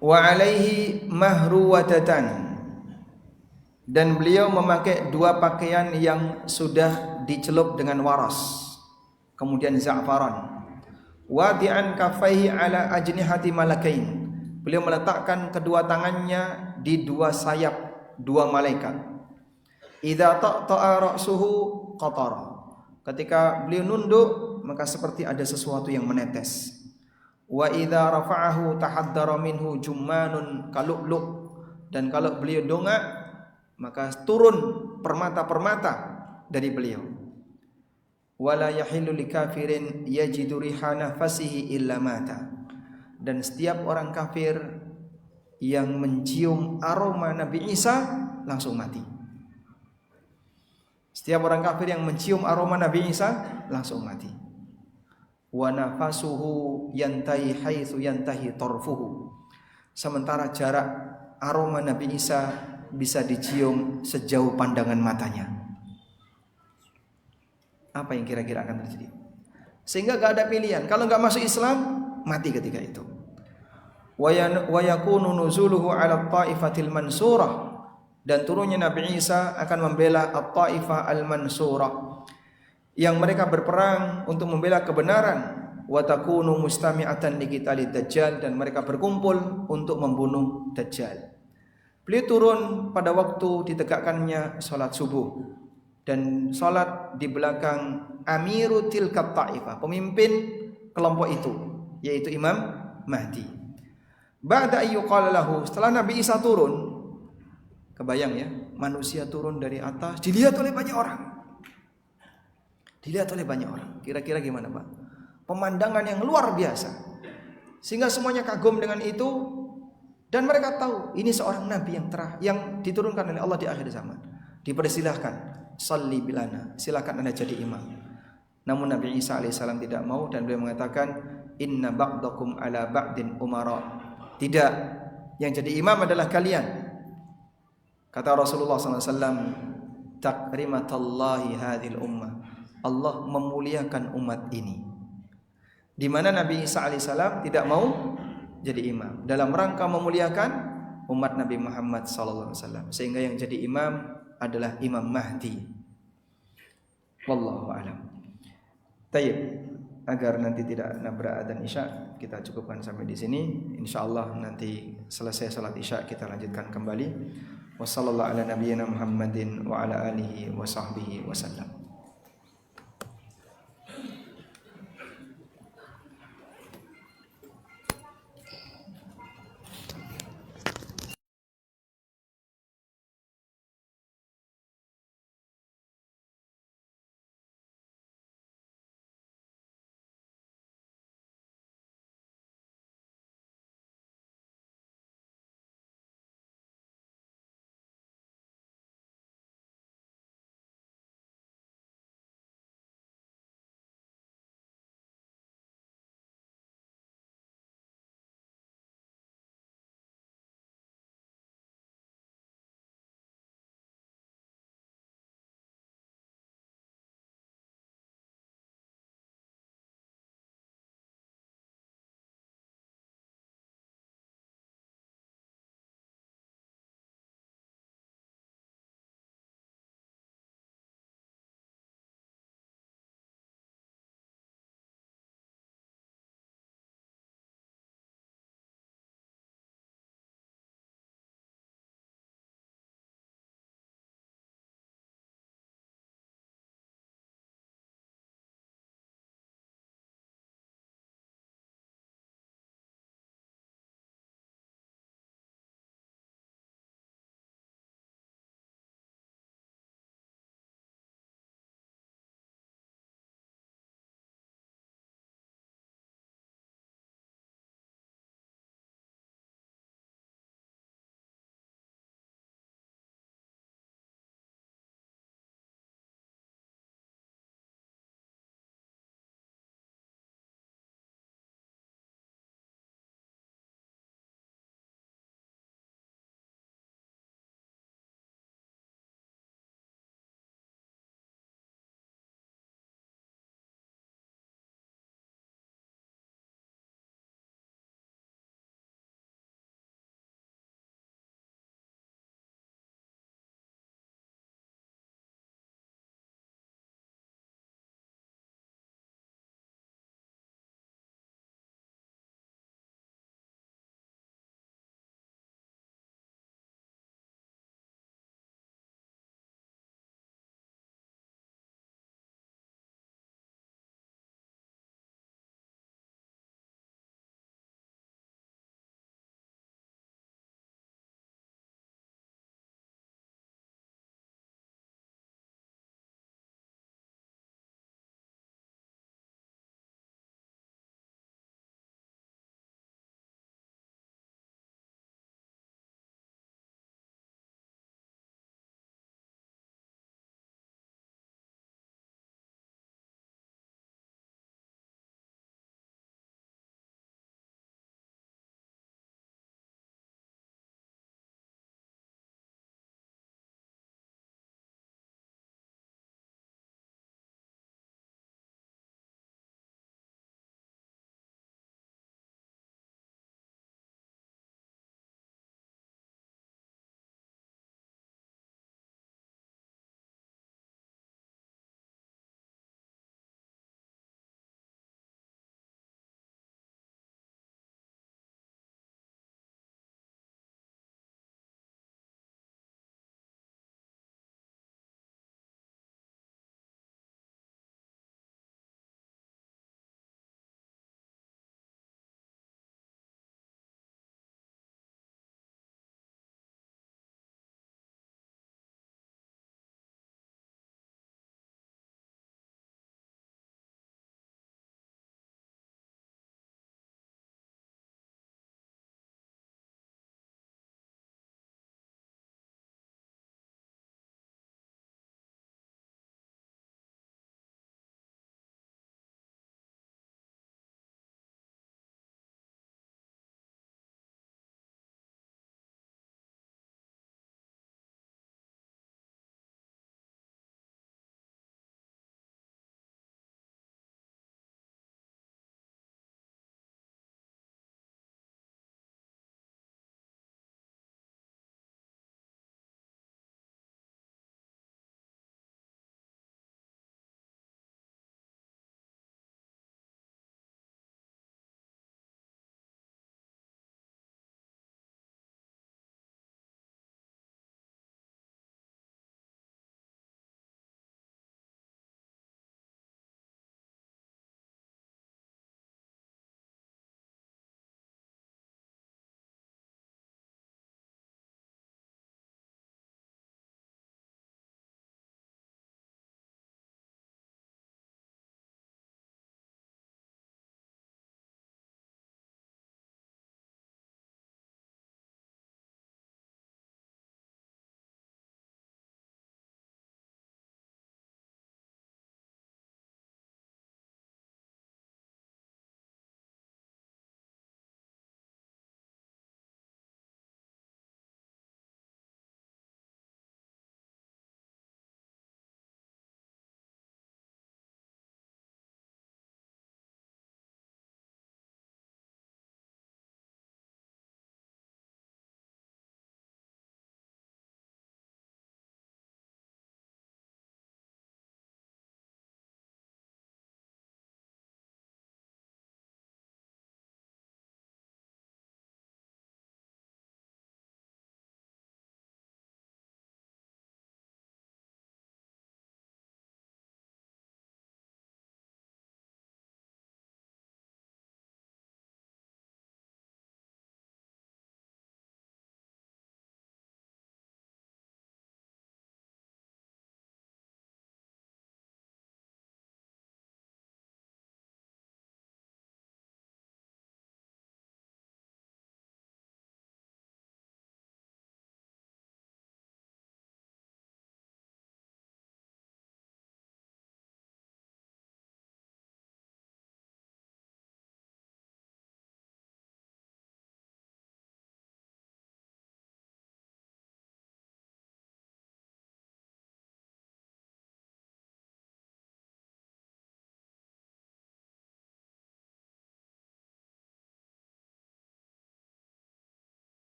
B: Wa alaihi mahruwadatan, dan beliau memakai dua pakaian yang sudah dicelup dengan waras, kemudian za'faran. Wadi'an kafaihi ala ajnihati malakain, beliau meletakkan kedua tangannya di dua sayap dua malaikat. Idza taqta'a ra'suhu qatara, ketika beliau nunduk maka seperti ada sesuatu yang menetes. Wa idza rafa'ahu tahaddara minhu jummanun kalu'lu', dan kalau beliau dongak maka turun permata-permata dari beliau. Wala yahillu likafirin yajidu riha nafasihi illa mata, dan setiap orang kafir yang mencium aroma Nabi Isa langsung mati. Setiap orang kafir yang mencium aroma Nabi Isa langsung mati. Wa nafasuhu yantahi haitsu yantahi tarfuhu, sementara jarak aroma Nabi Isa bisa dicium sejauh pandangan matanya. Apa yang kira-kira akan terjadi? Sehingga gak ada pilihan. Kalau gak masuk Islam, mati ketika itu. Wa yakunu nuzuluhu ala ta'ifatil mansurah, dan turunnya Nabi Isa akan membela at-ta'ifah al-mansurah, yang mereka berperang untuk membela kebenaran. Wa takunu mustami'atan liqitalid dajjal, dan mereka berkumpul untuk membunuh Dajjal. Beliau turun pada waktu ditegakkannya salat subuh, dan salat di belakang amiru tilkat ta'ifah, pemimpin kelompok itu, yaitu Imam Mahdi. Ba'da ayyuqala lahu, setelah Nabi Isa turun, kebayang ya, manusia turun dari atas dilihat oleh banyak orang. Dilihat oleh banyak orang. Kira-kira gimana, Pak? Pemandangan yang luar biasa. Sehingga semuanya kagum dengan itu, dan mereka tahu ini seorang nabi yang diturunkan oleh Allah di akhir zaman. Dipersilahkan, salli bilana, silakan Anda jadi imam. Namun Nabi Isa alaihissalam tidak mau, dan beliau mengatakan, inna ba'dakum ala ba'din umara. Tidak, yang jadi imam adalah kalian. Kata Rasulullah SAW, takrimatallahi hadhil ummah, Allah memuliakan umat ini. Di mana Nabi Isa alaihissalam tidak mau jadi imam, dalam rangka memuliakan umat Nabi Muhammad SAW. Sehingga yang jadi imam adalah Imam Mahdi. Wallahu a'lam. Tayyib, agar nanti tidak nabrak adzan Isya, kita cukupkan sampai di sini. Insyaallah nanti selesai salat Isya kita lanjutkan kembali. Wassallallahu ala nabiyyina Muhammadin wa ala alihi wa sahbihi wasallam.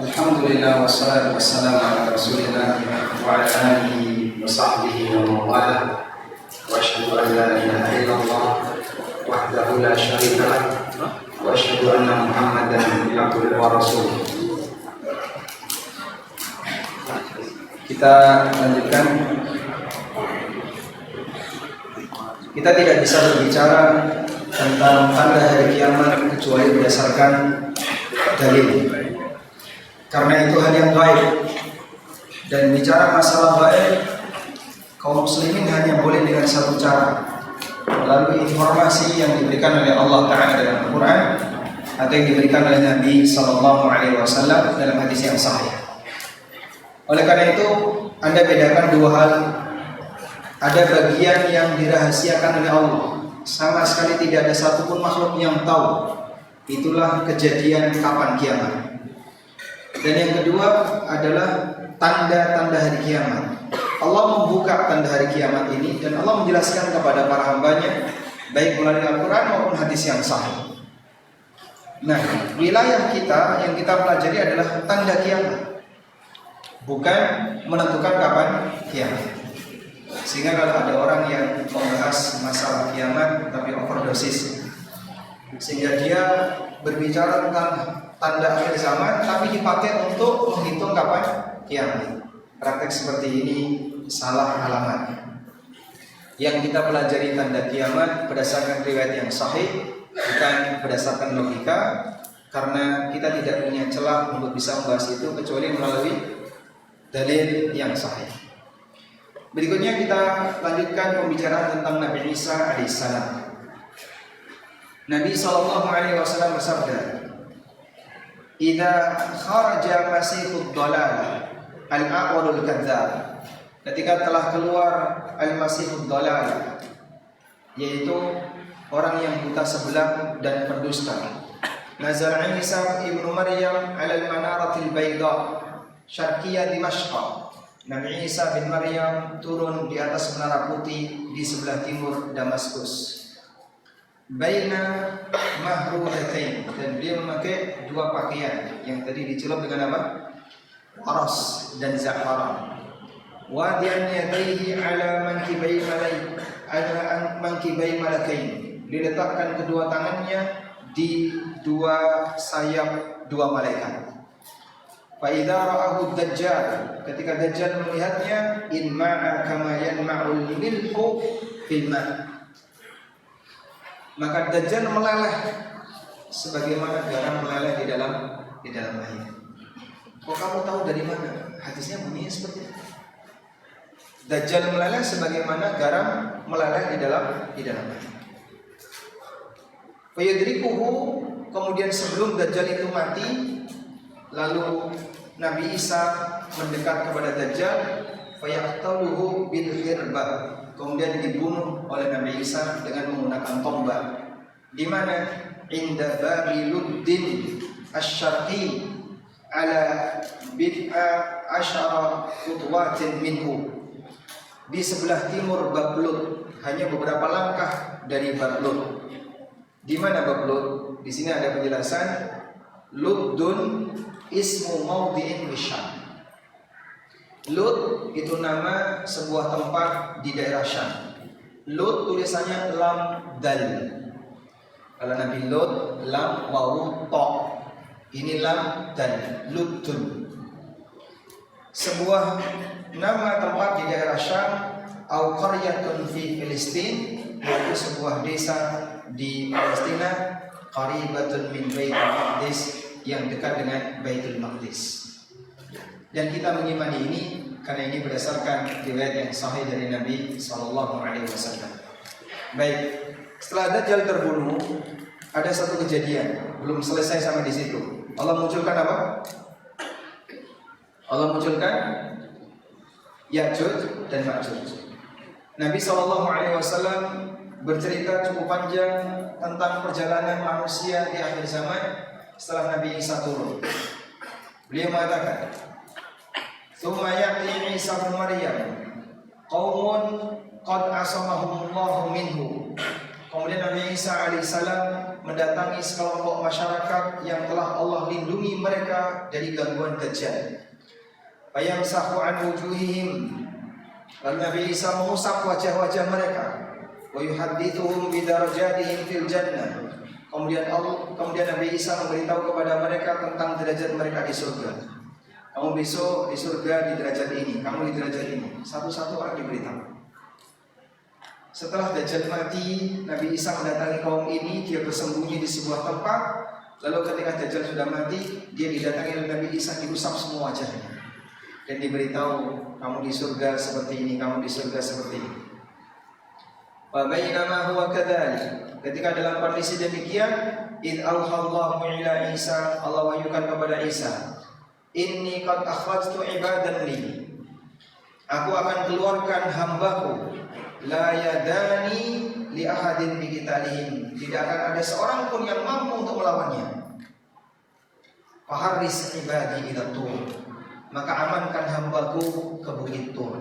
B: Alhamdulillah wassalatu wassalamu ala Rasulillah wa ala alihi wa sahbihi wa mawala wa asyhadu an la ilaha illallah wahdahu la syarika lah wa asyhadu anna Muhammadan abduhu wa rasuluh. Kita lanjutkan. Kita tidak bisa berbicara tentang tanda hari kiamat kecuali berdasarkan dalil. Karena itu hal yang baik. Dan bicara masalah baik, kaum muslimin hanya boleh dengan satu cara, melalui informasi yang diberikan oleh Allah Ta'ala dalam Al-Quran atau yang diberikan oleh Nabi SAW dalam hadis yang sahih. Oleh karena itu, Anda bedakan dua hal. Ada bagian yang dirahasiakan oleh Allah, sama sekali tidak ada satupun makhluk yang tahu. Itulah kejadian kapan kiamat. Dan yang kedua adalah tanda-tanda hari kiamat. Allah membuka tanda hari kiamat ini dan Allah menjelaskan kepada para hambanya, baik melalui Al-Quran maupun hadis yang sahih. Nah, wilayah kita yang kita pelajari adalah tanda kiamat, bukan menentukan kapan kiamat. Sehingga kalau ada orang yang membahas masalah kiamat tapi overdosis, sehingga dia berbicara tentang tanda akhir zaman tapi dipakai untuk menghitung kapan kiamat. Praktek seperti ini salah alamatnya. Yang kita pelajari tanda kiamat berdasarkan riwayat yang sahih, bukan berdasarkan logika, karena kita tidak punya celah untuk bisa membahas itu kecuali melalui dalil yang sahih. Berikutnya kita lanjutkan pembicaraan tentang Nabi Isa alaihissalam. Nabi SAW bersabda, "Idza kharaja masihud dhalal al-a'walul kadzdzab." Ketika telah keluar al-masihud dhalal, yaitu orang yang buta sebelah dan pendusta. Nazala Isa ibnu Maryam 'ala al-manaratil bayda syarqiyya Dimashq. Nabi Isa bin Maryam turun di atas menara putih di sebelah timur Damaskus. Baina mahruhatain, dan beliau memakai dua pakaian yang tadi dicelup dengan apa? Aras dan za'faran. Wadi'an yadayhi ala mankibai malakain. Diletakkan kedua tangannya di dua sayap dua malaikat. Fa idza ra'ahu ad-dajjal, ketika Dajjal melihatnya, in ma'a kama yanma'ul milhu fil ma', maka Dajjal meleleh sebagaimana garam meleleh di dalam air. Kok kamu tahu dari mana? Hadisnya bunyinya seperti itu. Dajjal meleleh sebagaimana garam meleleh di dalam air. Fayadrikuhu, kemudian sebelum Dajjal itu mati, lalu Nabi Isa mendekat kepada Dajjal, fayaqtaluhu bil hirbah, kemudian dibunuh oleh Nabi Isa dengan menggunakan tombak. Di mana? Inda babi Luddin asy-syarqi ala bid'a asyara khutwatin minhu. Di sebelah timur Bab Lut, hanya beberapa langkah dari Bab Lut. Di mana Bab Lut? Di sini ada penjelasan, Luddun ismu maudhi'in bisyam. Lut itu nama sebuah tempat di daerah Syam. Lut tulisannya lam dal. Kalau Nabi Lut lam wawu ta. Ini lam dal, Luddun. Sebuah nama tempat di daerah Syam, au qaryatun fi Filistin, yaitu sebuah desa di Palestina, qaribatun min Baitul Maqdis, yang dekat dengan Baitul Maqdis. Dan kita mengimani ini karena ini berdasarkan riwayat yang sahih dari Nabi sallallahu alaihi wasallam. Baik, setelah Dajjal terbunuh, ada satu kejadian, belum selesai sampai di situ. Allah munculkan apa? Allah munculkan Ya'juj dan Ma'juj. Nabi SAW bercerita cukup panjang tentang perjalanan manusia di akhir zaman setelah Nabi Isa turun. Beliau mengatakan, "Tsumma ya'ti Isa bin Maryam qaumun qad asamahumullahu minhu." Kemudian Nabi Isa alaihissalam mendatangi sekelompok masyarakat yang telah Allah lindungi mereka dari gangguan Dajjal. Fayamsahu an wujuhihim, lalu Nabi Isa mengusap wajah-wajah mereka. Wa yuhaddithuhum bi darajatihim fil jannah. Kemudian Nabi Isa memberitahu kepada mereka tentang derajat mereka di surga. Kamu besok di surga di derajat ini, kamu di derajat ini. Satu-satu orang diberitahu. Setelah Dajjal mati, Nabi Isa mendatangi kaum ini, dia bersembunyi di sebuah tempat. Lalu ketika Dajjal sudah mati, dia didatangi oleh Nabi Isa, diusap semua wajahnya dan diberitahu, kamu di surga seperti ini, kamu di surga seperti ini. Wa bainama huwa kadzalik, ketika dalam kondisi demikian, id auhallahu ila Isa, Allah wahyukan kepada Isa, inni qad akhrajtu ibadan li, aku akan keluarkan hambaku, la yadani li ahadin bi qitalihim, tidak akan ada seorang pun yang mampu untuk melawannya. Faharris ibadi ila tur, maka amankan hambaku ke Bukit Tur.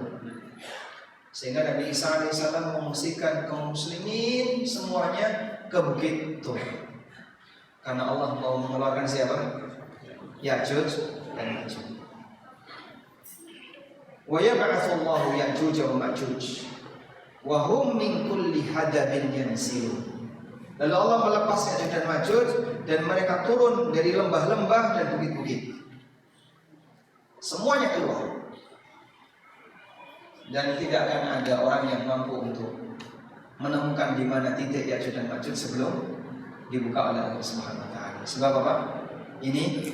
B: Sehingga Nabi Isa alaihissalam mengungsikan kaum muslimin semuanya ke Bukit Tur, karena Allah mau mengeluarkan siapa? Ya'juj dan Ma'juj. Wa yab'atsullahu Ya'juj wa Ma'juj wa hum min kulli hadabin yansilun. Lalu Allah melepas Ya'juj dan Ma'juj dan mereka turun dari lembah-lembah dan bukit-bukit. Semuanya keluar. Dan tidak akan ada orang yang mampu untuk menemukan di mana titik Ya'juj dan Ma'juj sebelum dibuka oleh Allah Subhanahu wa taala. Sebab apa? Ini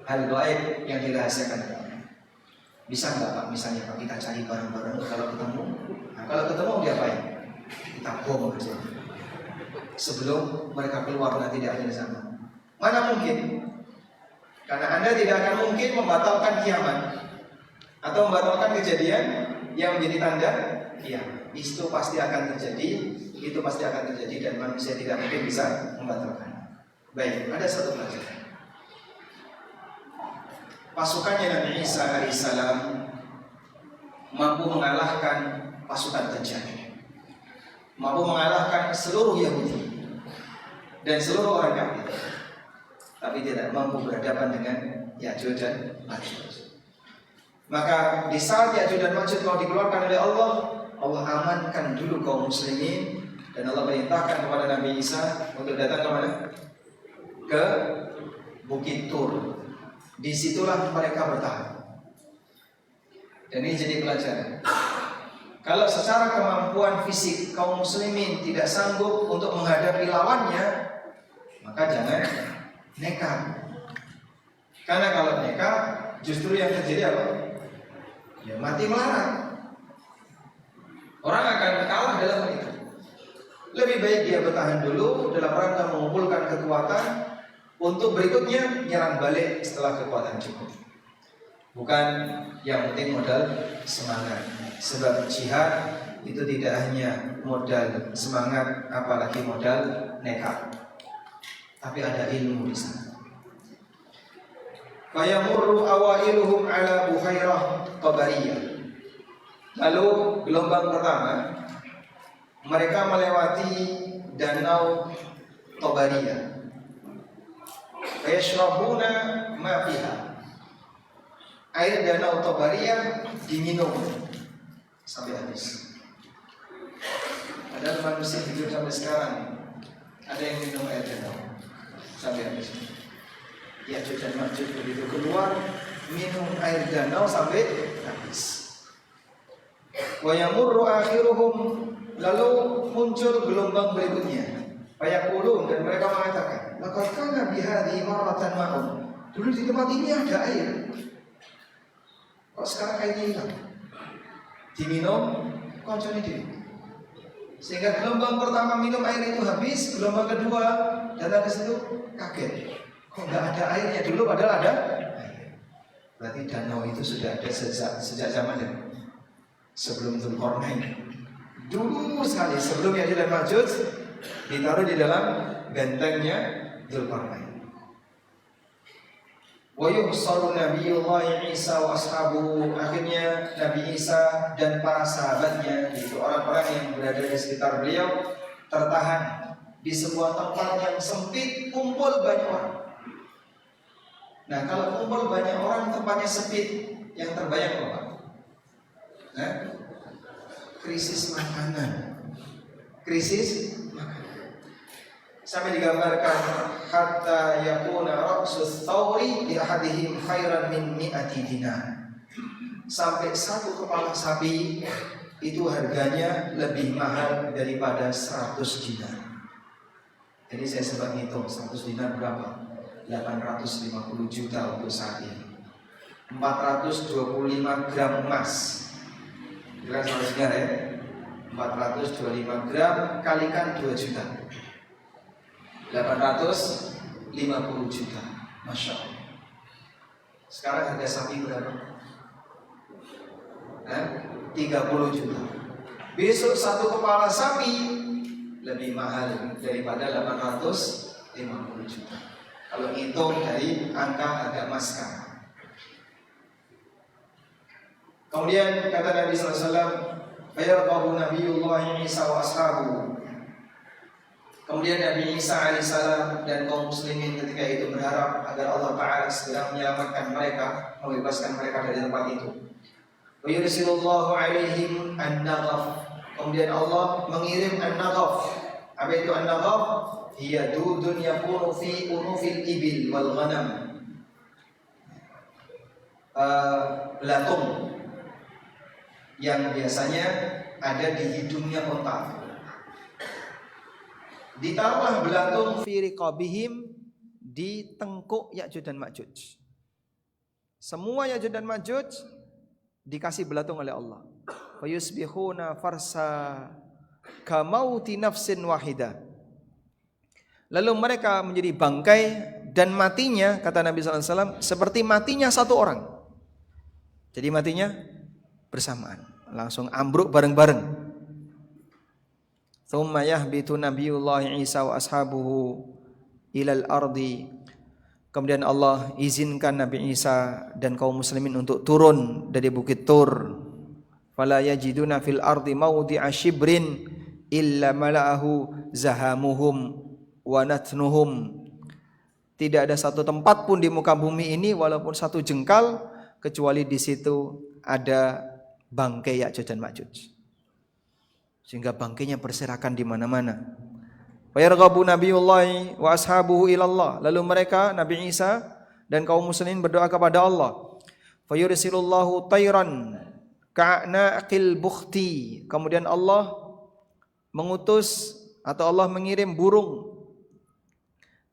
B: hal gaib yang dirahasiakan. Bisa enggak Pak, misalnya Pak, kita cari bareng-bareng, kalau ketemu, nah, kalau ketemu diapain? Kita bom aja sebelum mereka keluar nanti di akhir zaman. Mana mungkin? Karena Anda tidak akan mungkin membatalkan kiamat atau membatalkan kejadian yang menjadi tanda kiamat. Itu pasti akan terjadi, dan manusia tidak mungkin bisa membatalkan. Baik, ada satu pelajaran. Pasukannya Nabi Isa alaihissalam mampu mengalahkan pasukan Dajjal, mampu mengalahkan seluruh Yahudi dan seluruh orang kafir, tapi tidak mampu berhadapan dengan Ya'juj dan Ma'juj. Maka di saat Ya'juj dan Ma'juj mau dikeluarkan oleh Allah, Allah amankan dulu kaum muslimin, dan Allah perintahkan kepada Nabi Isa untuk datang ke mana? Ke Bukit Tur. Disitulah mereka bertahan. Dan ini jadi pelajaran. Kalau secara kemampuan fisik kaum muslimin tidak sanggup untuk menghadapi lawannya, maka jangan nekat. Karena kalau nekat, justru yang terjadi apa? Ya mati melarat. Orang akan kalah dalam hal itu. Lebih baik dia bertahan dulu dalam rangka mengumpulkan kekuatan untuk berikutnya nyerang balik setelah kekuatan cukup. Bukan yang penting modal semangat. Sebab jihad itu tidak hanya modal semangat, apalagi modal nekat, tapi ada ilmu di sana. Fayamurru awailuhum ala buhairah Tabariyah. Lalu gelombang pertama mereka melewati danau Tabariyah. Fayashrabuna ma fiha. Air danau Tabariyah diminum sampai habis. Ada manusia hidup sampai sekarang, ada yang minum air danau sampai habis. Ya'juj dan Ma'juj begitu keluar, minum air danau sampai habis. Wa yamurru akhiruhum Lalu muncul gelombang berikutnya. Fayaqulun, dan mereka mengatakan, laqad kana bihadhihi marratan ma'un. Dulu di tempat ini ada air. Kok sekarang airnya hilang? Diminum, koncone dhewe. Sehingga gelombang pertama minum air itu habis, gelombang kedua datang ke situ kaget. Kok enggak ada airnya? Dulu padahal ada air. Berarti danau itu sudah ada sejak zaman sebelum Dzulqarnain. Dulu sekali sebelum Ya'juj dan Ma'juj ditaruh di dalam bentengnya Dzulqarnain. Wa yuhsaru Nabiyullah Isa wa ashabuhu, akhirnya Nabi Isa dan para sahabatnya, yaitu orang-orang yang berada di sekitar beliau, tertahan di sebuah tempat yang sempit, kumpul banyak orang. Nah, kalau kumpul banyak orang, tempatnya sempit, yang terbayang apa? Krisis makanan. Krisis makanan. Sampai digambarkan hatta yakuna ra'sus thawri li ahadihim khairan min mi'ati dinar. Sampai satu kepala sapi itu harganya lebih mahal daripada 100 dinar. Jadi saya sempat ngitung 100 dinar berapa? 850 juta untuk saat ini. 425 gram emas. Jelas saudara ya? 425 gram kalikan 2 juta. 850 juta. Masya Allah. Sekarang harga sapi berapa? 30 juta. Besok satu kepala sapi lebih mahal daripada 850 juta. Kalau hitung dari angka harga emas sekarang. Kemudian kata Nabi sallallahu alaihi wasallam, "Fayarqabu Nabiyullah Isa wa ashabuhu." Kemudian Nabi Isa alaihissalam dan kaum muslimin ketika itu berharap agar Allah Ta'ala segera menyelamatkan mereka, membebaskan mereka dari tempat itu. Wa yursilullahu alaihim an-naghaf. Kemudian Allah mengirim an-naghaf. Apa itu an-naghaf? Hiya dudun yakunu fi unufil ibil wal ghanam. Belatung yang biasanya ada di hidungnya unta. Ditaruhlah belatung fi riqabihim, di tengkuk Ya'juj dan Ma'juj. Semua Ya'juj dan Ma'juj dikasih belatung oleh Allah. Fa yusbihuna farsa kamauti nafsin wahida. Lalu mereka menjadi bangkai dan matinya, kata Nabi sallallahu alaihi wasallam, seperti matinya satu orang. Jadi matinya bersamaan, langsung ambruk bareng-bareng. Thumma yahbitu Nabiyullah Isa wa ashabuhu ilal ardi. Kemudian Allah izinkan Nabi Isa dan kaum muslimin untuk turun dari bukit Tur. Fala yajiduna fil ardi mawdi'a shibrin illa mala'ahu zahamuhum wa natnuhum. Tidak ada satu tempat pun di muka bumi ini walaupun satu jengkal kecuali di situ ada bangkai Ya'juj dan Ma'juj. Sehingga bangkainya berserakan di mana-mana. Wa yarghabu Nabiyullah wa ashabuhu ilallah. Lalu mereka, Nabi Isa dan kaum muslimin berdoa kepada Allah. Fa yursilullahu tayran ka'naqil bukhti. Kemudian Allah mengutus atau Allah mengirim burung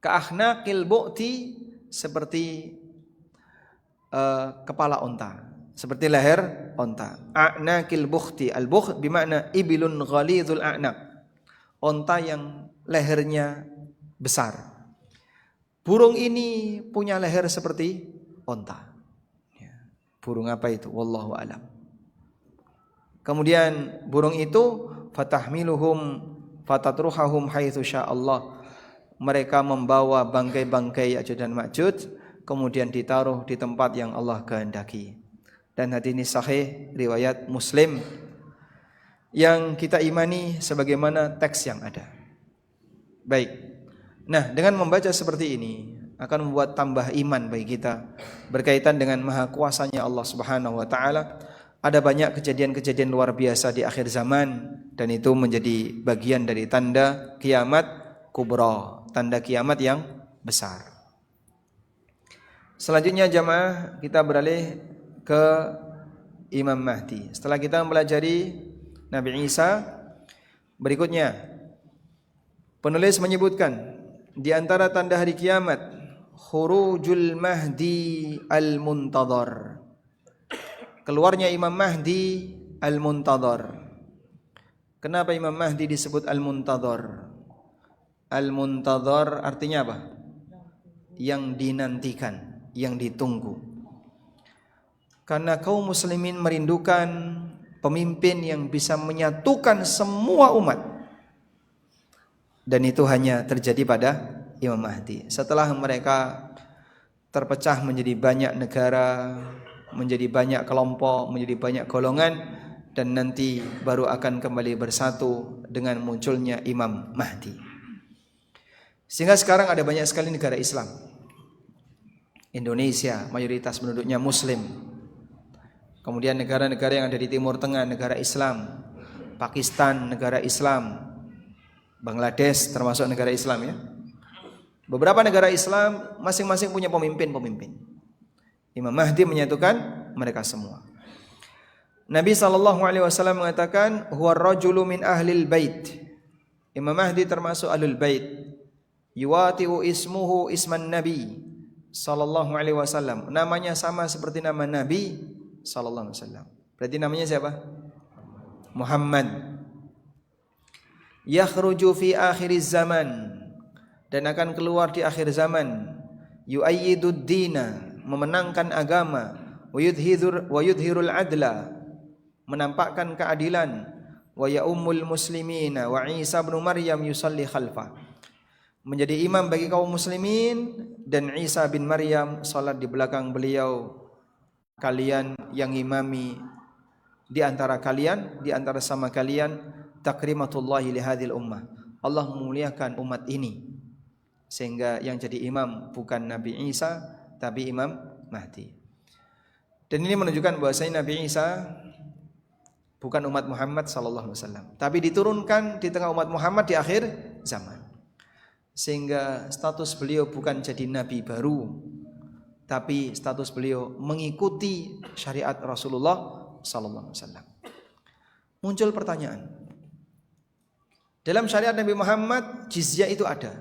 B: ka'naqil bukhti, seperti kepala unta, seperti leher unta. A'naqil bukhti, al-bukht bermakna ibilun ghalidhul a'naq, unta yang lehernya besar. Burung ini punya leher seperti unta. Burung apa itu? Wallahu a'lam. Kemudian burung itu fatahmiluhum fatatruhahum haitsu sya'allah. Mereka membawa bangkai-bangkai Ya'juj dan Ma'juj, kemudian ditaruh di tempat yang Allah kehendaki. Dan hadis ini sahih riwayat Muslim yang kita imani sebagaimana teks yang ada. Baik. Nah, dengan membaca seperti ini akan membuat tambah iman bagi kita berkaitan dengan maha kuasanya Allah Subhanahu wa taala. Ada banyak kejadian-kejadian luar biasa di akhir zaman dan itu menjadi bagian dari tanda kiamat kubra, tanda kiamat yang besar. Selanjutnya jamaah, kita beralih ke Imam Mahdi. Setelah kita mempelajari Nabi Isa, Berikutnya, penulis menyebutkan di antara tanda hari kiamat khurujul mahdi al-muntadhar. Keluarnya Imam Mahdi al-muntadhar. Kenapa Imam Mahdi disebut al-muntadhar? Al-muntadhar artinya apa? Yang dinantikan, yang ditunggu. Karena kaum muslimin merindukan pemimpin yang bisa menyatukan semua umat. Dan itu hanya terjadi pada Imam Mahdi. Setelah mereka terpecah menjadi banyak negara, menjadi banyak kelompok, menjadi banyak golongan, dan nanti baru akan kembali bersatu dengan munculnya Imam Mahdi. Sehingga sekarang ada banyak sekali negara Islam. Indonesia mayoritas penduduknya Muslim. Kemudian negara-negara yang ada di Timur Tengah, negara Islam. Pakistan, negara Islam. Bangladesh termasuk negara Islam ya. Beberapa negara Islam masing-masing punya pemimpin-pemimpin. Imam Mahdi menyatukan mereka semua. Nabi SAW mengatakan, huwa rajulu min ahlil bait. Imam Mahdi termasuk ahlul bait. Yuwati'u ismuhu isman Nabi SAW. Namanya sama seperti nama Nabi SAW. Berarti namanya siapa? Muhammad. Yakhruju fi akhiriz zaman. Dan akan keluar di akhir zaman. Yu'ayyidud dina, memenangkan agama. Wa yudhirul adla, menampakkan keadilan. Wa ya'ummul muslimina wa Isa bin Maryam yusalli khalfah, menjadi imam bagi kaum muslimin, dan Isa bin Maryam salat di belakang beliau. Kalian yang imami di antara kalian, di antara sama kalian, takrimatullahi lihadil ummah, Allah memuliakan umat ini, sehingga yang jadi imam bukan Nabi Isa tapi Imam Mahdi. Dan ini menunjukkan bahwasanya Nabi Isa bukan umat Muhammad sallallahu alaihi wasallam, tapi diturunkan di tengah umat Muhammad di akhir zaman. Sehingga status beliau bukan jadi nabi baru, tapi status beliau mengikuti syariat Rasulullah sallallahu alaihi wasallam. Muncul pertanyaan. Dalam syariat Nabi Muhammad jizyah itu ada.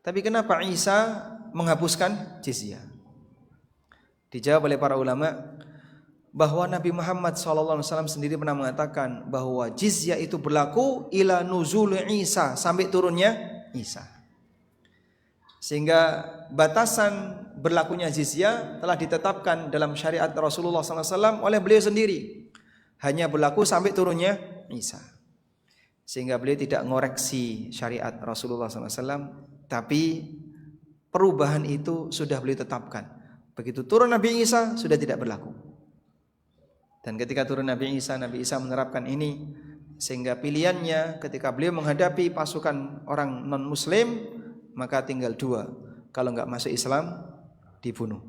B: Tapi kenapa Isa menghapuskan jizyah? Dijawab oleh para ulama bahwa Nabi Muhammad SAW sendiri pernah mengatakan bahwa jizyah itu berlaku ila nuzul Isa, sampai turunnya Isa. Sehingga batasan berlakunya jizyah telah ditetapkan dalam syariat Rasulullah SAW oleh beliau sendiri. Hanya berlaku sampai turunnya Isa. Sehingga beliau tidak ngoreksi syariat Rasulullah SAW, tapi perubahan itu sudah beliau tetapkan. Begitu turun Nabi Isa sudah tidak berlaku. Dan ketika turun Nabi Isa menerapkan ini, sehingga pilihannya ketika beliau menghadapi pasukan orang non-muslim, maka tinggal dua. Kalau enggak masuk Islam, dibunuh.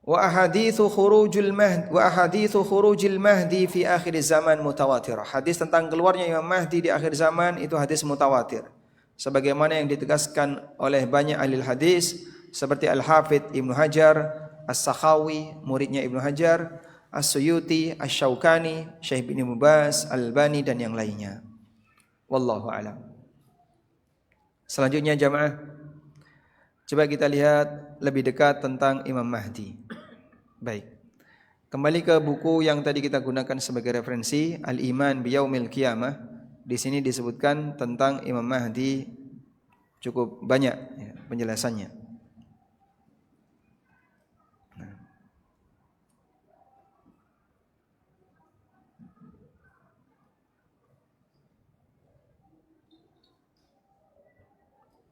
B: Wa ahaditsu khurujil mahdi fi akhir zaman mutawatirah. Hadis tentang keluarnya Imam Mahdi di akhir zaman itu hadis mutawatir. Sebagaimana yang ditegaskan oleh banyak ahli hadis seperti Al-Hafidz Ibnu Hajar, As-Sakhawi, muridnya Ibnu Hajar, As-Suyuti, Asy-Syaukani, Syekh bin Mubaz, Al-Albani dan yang lainnya. Wallahu a'lam. Selanjutnya jamaah, coba kita lihat lebih dekat tentang Imam Mahdi. Baik. Kembali ke buku yang tadi kita gunakan sebagai referensi, Al-Iman Biyaumil Qiyamah. Di sini disebutkan tentang Imam Mahdi cukup banyak ya, penjelasannya.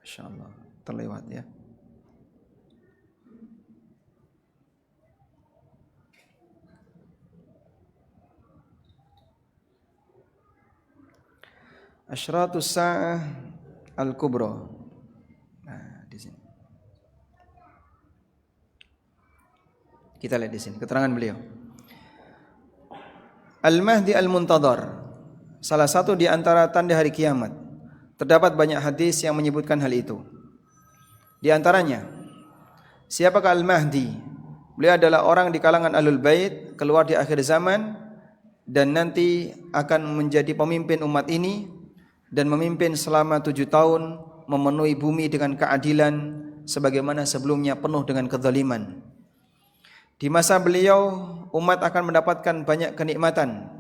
B: Masya Allah, terlewat ya. Asyratus Sa'ah Al-Kubra. Nah, di sini. Kita lihat di sini keterangan beliau. Al-Mahdi Al-Muntadhar, salah satu di antara tanda hari kiamat. Terdapat banyak hadis yang menyebutkan hal itu. Di antaranya, siapakah Al-Mahdi? Beliau adalah orang di kalangan Ahlul Bait, keluar di akhir zaman, dan nanti akan menjadi pemimpin umat ini dan memimpin selama 7 tahun, memenuhi bumi dengan keadilan sebagaimana sebelumnya penuh dengan kezaliman. Di masa beliau umat akan mendapatkan banyak kenikmatan,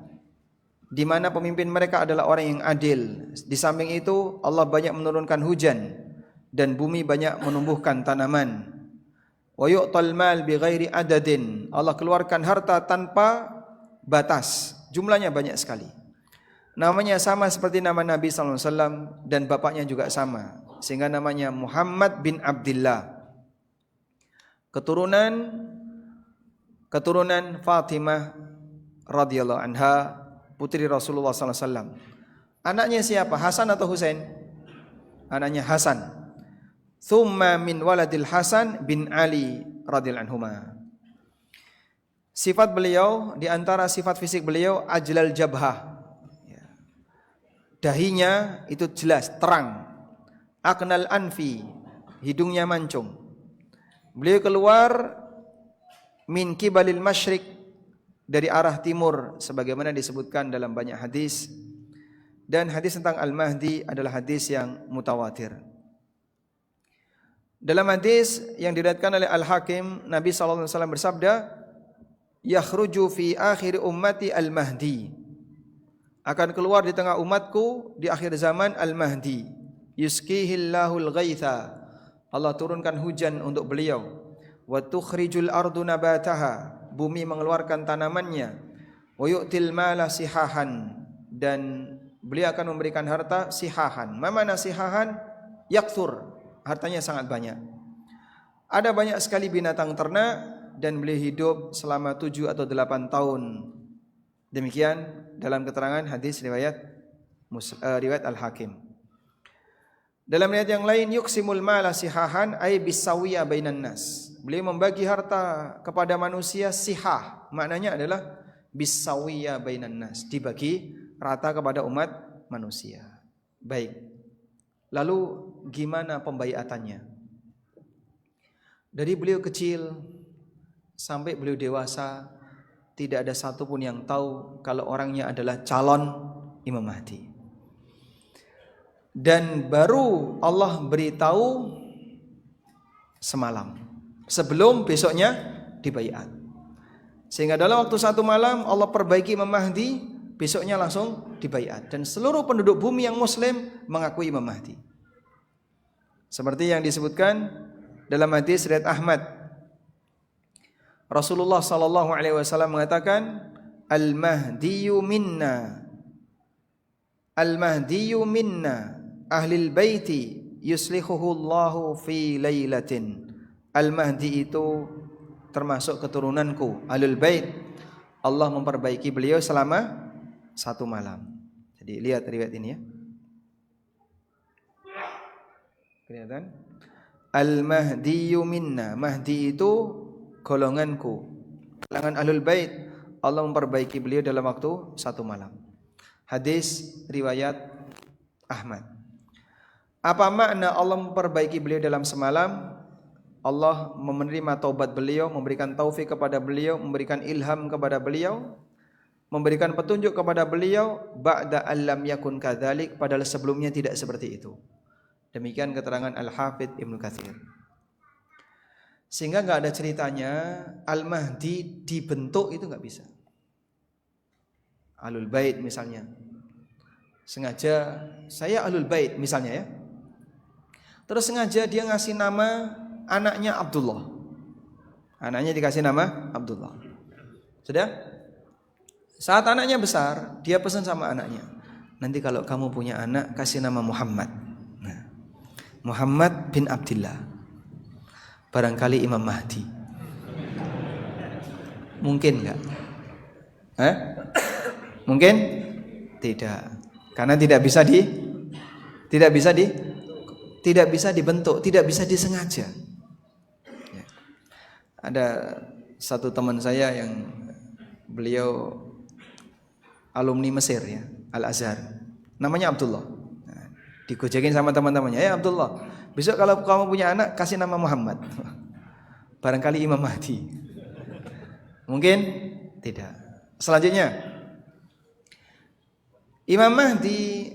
B: di mana pemimpin mereka adalah orang yang adil. Di samping itu Allah banyak menurunkan hujan dan bumi banyak menumbuhkan tanaman. Wa yu'tal mal bighairi adadin. Allah keluarkan harta tanpa batas, jumlahnya banyak sekali. Namanya sama seperti nama Nabi sallallahu alaihi wasallam dan bapaknya juga sama, sehingga namanya Muhammad bin Abdullah. Keturunan Fatimah radhiyallahu anha, putri Rasulullah sallallahu alaihi wasallam. Anaknya siapa? Hasan atau Husain? Anaknya Hasan. Thumma min waladil Hasan bin Ali radhiyallahu anhuma. Sifat beliau, di antara sifat fisik beliau, ajlal jabhah. Dahinya itu jelas, terang. Aknal anfi, hidungnya mancung. Beliau keluar min kibalil masyrik, dari arah timur sebagaimana disebutkan dalam banyak hadis. Dan hadis tentang Al-Mahdi adalah hadis yang mutawatir. Dalam hadis yang diriwayatkan oleh Al-Hakim, Nabi sallallahu alaihi wasallam bersabda, "Yakhruju fi akhir ummati al-Mahdi." Akan keluar di tengah umatku di akhir zaman Al-Mahdi. Yuskihillahul ghaitha. Allah turunkan hujan untuk beliau. Wa tukhrijul ardu nabataha. Bumi mengeluarkan tanamannya. Wa yu'til mala sihahan. Dan beliau akan memberikan harta sihahan. Ma mana sihahan? Yakthur. Hartanya sangat banyak. Ada banyak sekali binatang ternak dan beliau hidup selama 7 atau 8 tahun. Demikian dalam keterangan hadis riwayat Al-Hakim. Dalam riwayat yang lain, yuqsimul mala sihahan ay bisawiya bainan nas. Beliau membagi harta kepada manusia sihah. Maknanya adalah bisawiya bainan nas, dibagi rata kepada umat manusia. Baik. Lalu gimana pembaiatannya? Dari beliau kecil sampai beliau dewasa, tidak ada satupun yang tahu kalau orangnya adalah calon Imam Mahdi. Dan baru Allah beritahu semalam, sebelum besoknya dibaiat. Sehingga dalam waktu 1 malam Allah perbaiki Imam Mahdi, besoknya langsung dibaiat. Dan seluruh penduduk bumi yang muslim mengakui Imam Mahdi. Seperti yang disebutkan dalam hadis riwayat Ahmad, Rasulullah sallallahu alaihi wasallam mengatakan, Al-Mahdiyyu minna. Al-Mahdiyyu minna ahlil baiti yuslihuhullahu fi lailatin. Al-Mahdi itu termasuk keturunanku, ahlul bait. Allah memperbaiki beliau selama 1 malam. Jadi lihat riwayat ini ya. Kelihatan? Al-Mahdiyyu minna. Mahdi itu golonganku, kalangan ahlul bait. Allah memperbaiki beliau dalam waktu 1 malam. Hadis riwayat Ahmad. Apa makna Allah memperbaiki beliau dalam semalam? Allah menerima taubat beliau, memberikan taufik kepada beliau, memberikan ilham kepada beliau, memberikan petunjuk kepada beliau, ba'da allam yakun kadzalik, padahal sebelumnya tidak seperti itu. Demikian keterangan Al-Hafidz Ibnu Katsir. Sehingga enggak ada ceritanya Al-Mahdi dibentuk, itu enggak bisa. Ahlul Bait misalnya, sengaja saya Ahlul Bait misalnya ya, terus sengaja dia ngasih nama anaknya Abdullah, anaknya dikasih nama Abdullah. Sudah? Saat anaknya besar, dia pesan sama anaknya, nanti kalau kamu punya anak kasih nama Muhammad. Nah, Muhammad bin Abdullah, barangkali Imam Mahdi. Mungkin enggak? Mungkin tidak, karena tidak bisa dibentuk, tidak bisa disengaja. Ya. Ada satu teman saya yang beliau alumni Mesir ya, Al-Azhar, namanya Abdullah. Nah, digojekin sama teman-temannya, ya Abdullah, besok kalau kamu punya anak kasih nama Muhammad. Barangkali Imam Mahdi. Mungkin tidak. Selanjutnya, Imam Mahdi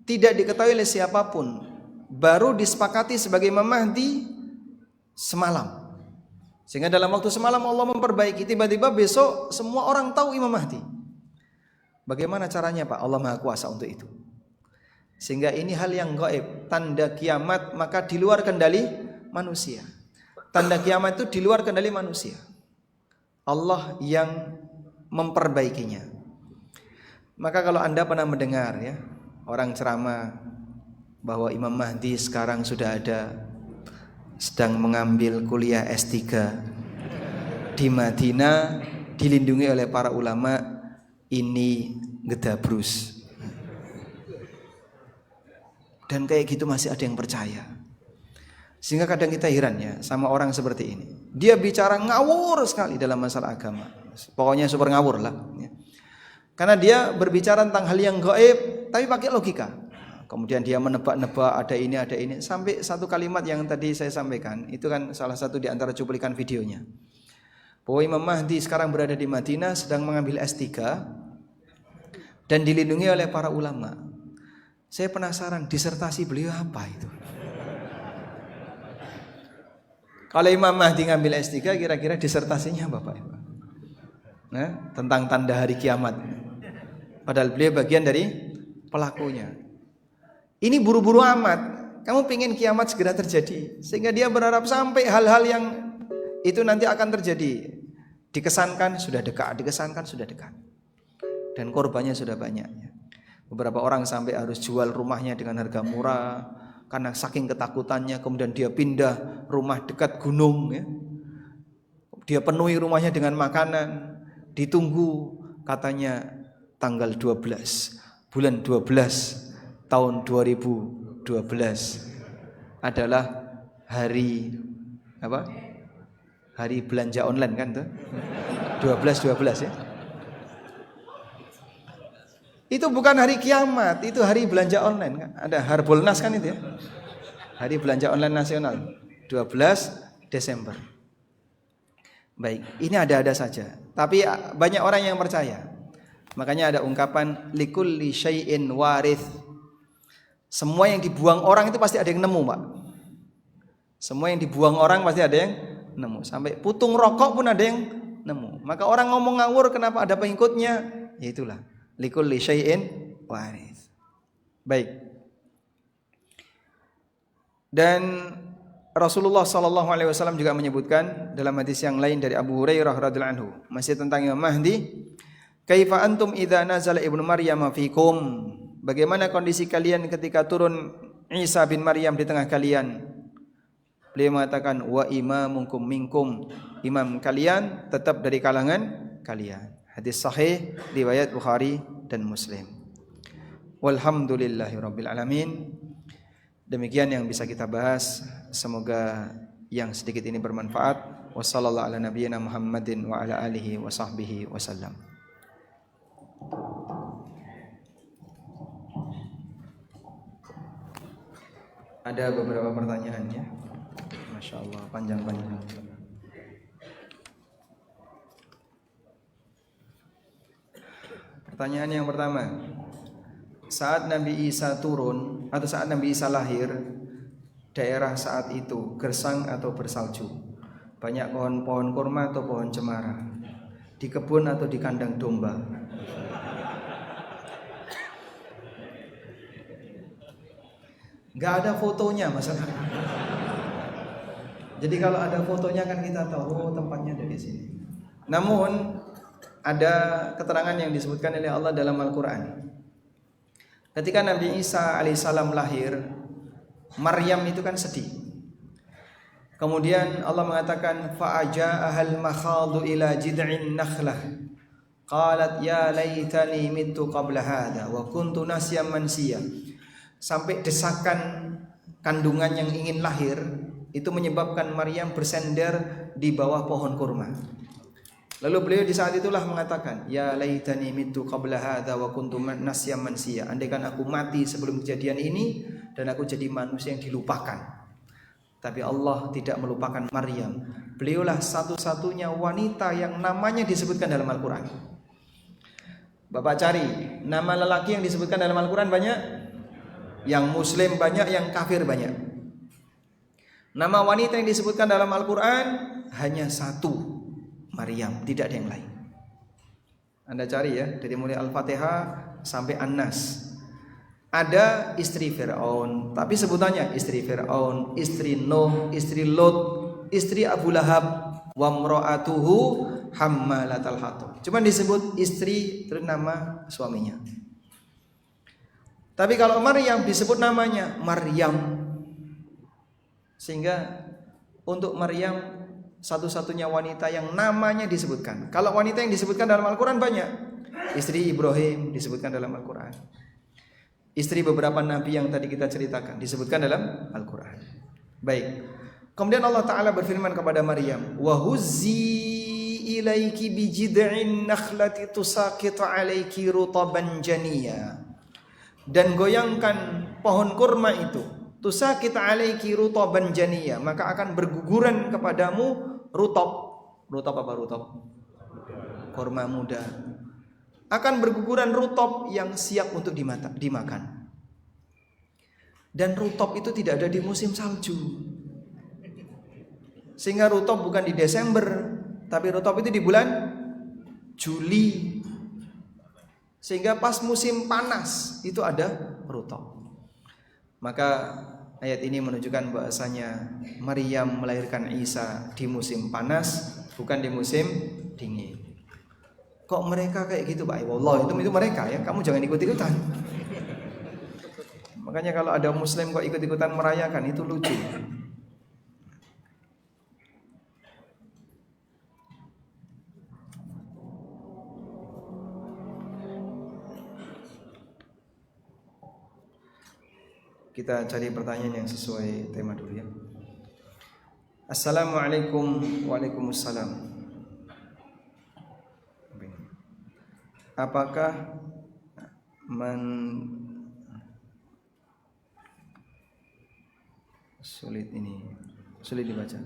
B: tidak diketahui oleh siapapun, baru disepakati sebagai Imam Mahdi semalam. Sehingga dalam waktu semalam Allah memperbaiki, tiba-tiba besok semua orang tahu Imam Mahdi. Bagaimana caranya Pak? Allah Maha Kuasa untuk itu. Sehingga ini hal yang gaib, tanda kiamat, maka di luar kendali manusia. Tanda kiamat itu di luar kendali manusia. Allah yang memperbaikinya. Maka kalau Anda pernah mendengar ya, orang ceramah bahwa Imam Mahdi sekarang sudah ada, sedang mengambil kuliah S3 di Madinah, dilindungi oleh para ulama, ini gedabrus. Dan kayak gitu masih ada yang percaya. Sehingga kadang kita heran ya sama orang seperti ini. Dia bicara ngawur sekali dalam masalah agama. Pokoknya super ngawur lah ya. Karena dia berbicara tentang hal yang gaib tapi pakai logika. Kemudian dia menebak-nebak ada ini sampai satu kalimat yang tadi saya sampaikan, itu kan salah satu di antara cuplikan videonya. Bahwa Imam Mahdi sekarang berada di Madinah sedang mengambil S3 dan dilindungi oleh para ulama. Saya penasaran disertasi beliau apa itu? Kalau Imam Mahdi ngambil S3 kira-kira disertasinya apa Pak? Nah, tentang tanda hari kiamat. Padahal beliau bagian dari pelakunya. Ini buru-buru amat. Kamu pengen kiamat segera terjadi, sehingga dia berharap sampai hal-hal yang itu nanti akan terjadi. Dikesankan sudah dekat, dikesankan sudah dekat. Dan korbannya sudah banyak. Beberapa orang sampai harus jual rumahnya dengan harga murah karena saking ketakutannya. Kemudian dia pindah rumah dekat gunung ya. Dia penuhi rumahnya dengan makanan. Ditunggu katanya tanggal 12 bulan 12 tahun 2012 adalah hari apa? Hari belanja online kan tuh. 12 ya. Itu bukan hari kiamat, itu hari belanja online kan. Ada Harbolnas kan itu ya. Hari belanja online nasional 12 Desember. Baik, ini ada-ada saja. Tapi banyak orang yang percaya. Makanya ada ungkapan likulli syai'in warith. Semua yang dibuang orang itu pasti ada yang nemu, Pak. Semua yang dibuang orang pasti ada yang nemu. Sampai putung rokok pun ada yang nemu. Maka orang ngomong ngawur kenapa ada pengikutnya? Ya itulah. Likulli syai'in warith. Baik. Dan Rasulullah SAW juga menyebutkan dalam hadis yang lain dari Abu Hurairah radhiyallahu anhu, masih tentang Imam Mahdi, kaifa antum idza nazala ibnu Maryam fikum? Bagaimana kondisi kalian ketika turun Isa bin Maryam di tengah kalian? Beliau mengatakan wa imamukum minkum, imam kalian tetap dari kalangan kalian. Hadis sahih riwayat Bukhari dan Muslim. Walhamdulillahirabbil alamin. Demikian yang bisa kita bahas. Semoga yang sedikit ini bermanfaat. Wassallallahu ala nabiyyina Muhammadin wa ala alihi wa sahbihi wasallam. Ada beberapa pertanyaan ya. Masya Allah, panjang-panjang. Pertanyaan yang pertama, saat Nabi Isa turun atau saat Nabi Isa lahir, daerah saat itu gersang atau bersalju, banyak pohon-pohon kurma atau pohon cemara, di kebun atau di kandang domba? Gak ada fotonya masalah. Jadi kalau ada fotonya kan kita tahu tempatnya ada di sini. Namun ada keterangan yang disebutkan oleh Allah dalam Al-Quran. Ketika Nabi Isa alaihissalam lahir, Maryam itu kan sedih. Kemudian Allah mengatakan fa'aja'ahal makhadu ila jid'in nakhlah qalat ya laitani mittu qabla hadha wa kuntu nasyan mansiya. Sampai desakan kandungan yang ingin lahir itu menyebabkan Maryam bersender di bawah pohon kurma. Lalu beliau di saat itulah mengatakan, ya laitani mittu qabla hadza wa kuntu nasyan mansiya. Andaikan aku mati sebelum kejadian ini dan aku jadi manusia yang dilupakan. Tapi Allah tidak melupakan Maryam. Beliaulah satu-satunya wanita yang namanya disebutkan dalam Al-Qur'an. Bapak cari nama lelaki yang disebutkan dalam Al-Quran banyak, yang muslim banyak, yang kafir banyak. Nama wanita yang disebutkan dalam Al-Quran hanya satu, Maryam, tidak ada yang lain. Anda cari ya, dari mulai Al-Fatihah sampai An-Nas. Ada istri Fir'aun, tapi sebutannya istri Fir'aun, istri Nuh, istri Lot, istri Abu Lahab, wa mra'atuhu hammalatal hatab. Cuma disebut istri terus nama suaminya. Tapi kalau Maryam disebut namanya Maryam. Sehingga untuk Maryam satu-satunya wanita yang namanya disebutkan. Kalau wanita yang disebutkan dalam Al-Quran banyak. Istri Ibrahim disebutkan dalam Al-Quran. Istri beberapa nabi yang tadi kita ceritakan disebutkan dalam Al-Quran. Baik. Kemudian Allah Ta'ala berfirman kepada Maryam, wa huzzi ilaiki bijid'in nakhlati tusaqitu alaiki rutaban janiya. Dan goyangkan pohon kurma itu, tusaqitu alaiki rutaban janiya, maka akan berguguran kepadamu rutab. Rutab apa rutab? Kurma muda. Akan berguguran rutab yang siap untuk dimakan. Dan rutab itu tidak ada di musim salju. Sehingga rutab bukan di Desember, tapi rutab itu di bulan Juli. Sehingga pas musim panas itu ada rutab. Maka ayat ini menunjukkan bahasanya Maryam melahirkan Isa di musim panas, bukan di musim dingin. Kok mereka kayak gitu Pak? Wallah, itu mereka ya, kamu jangan ikut-ikutan. Makanya kalau ada muslim kok ikut-ikutan merayakan, itu lucu. Kita cari pertanyaan yang sesuai tema dulu ya. Assalamualaikum. Waalaikumsalam. Apakah sulit dibaca.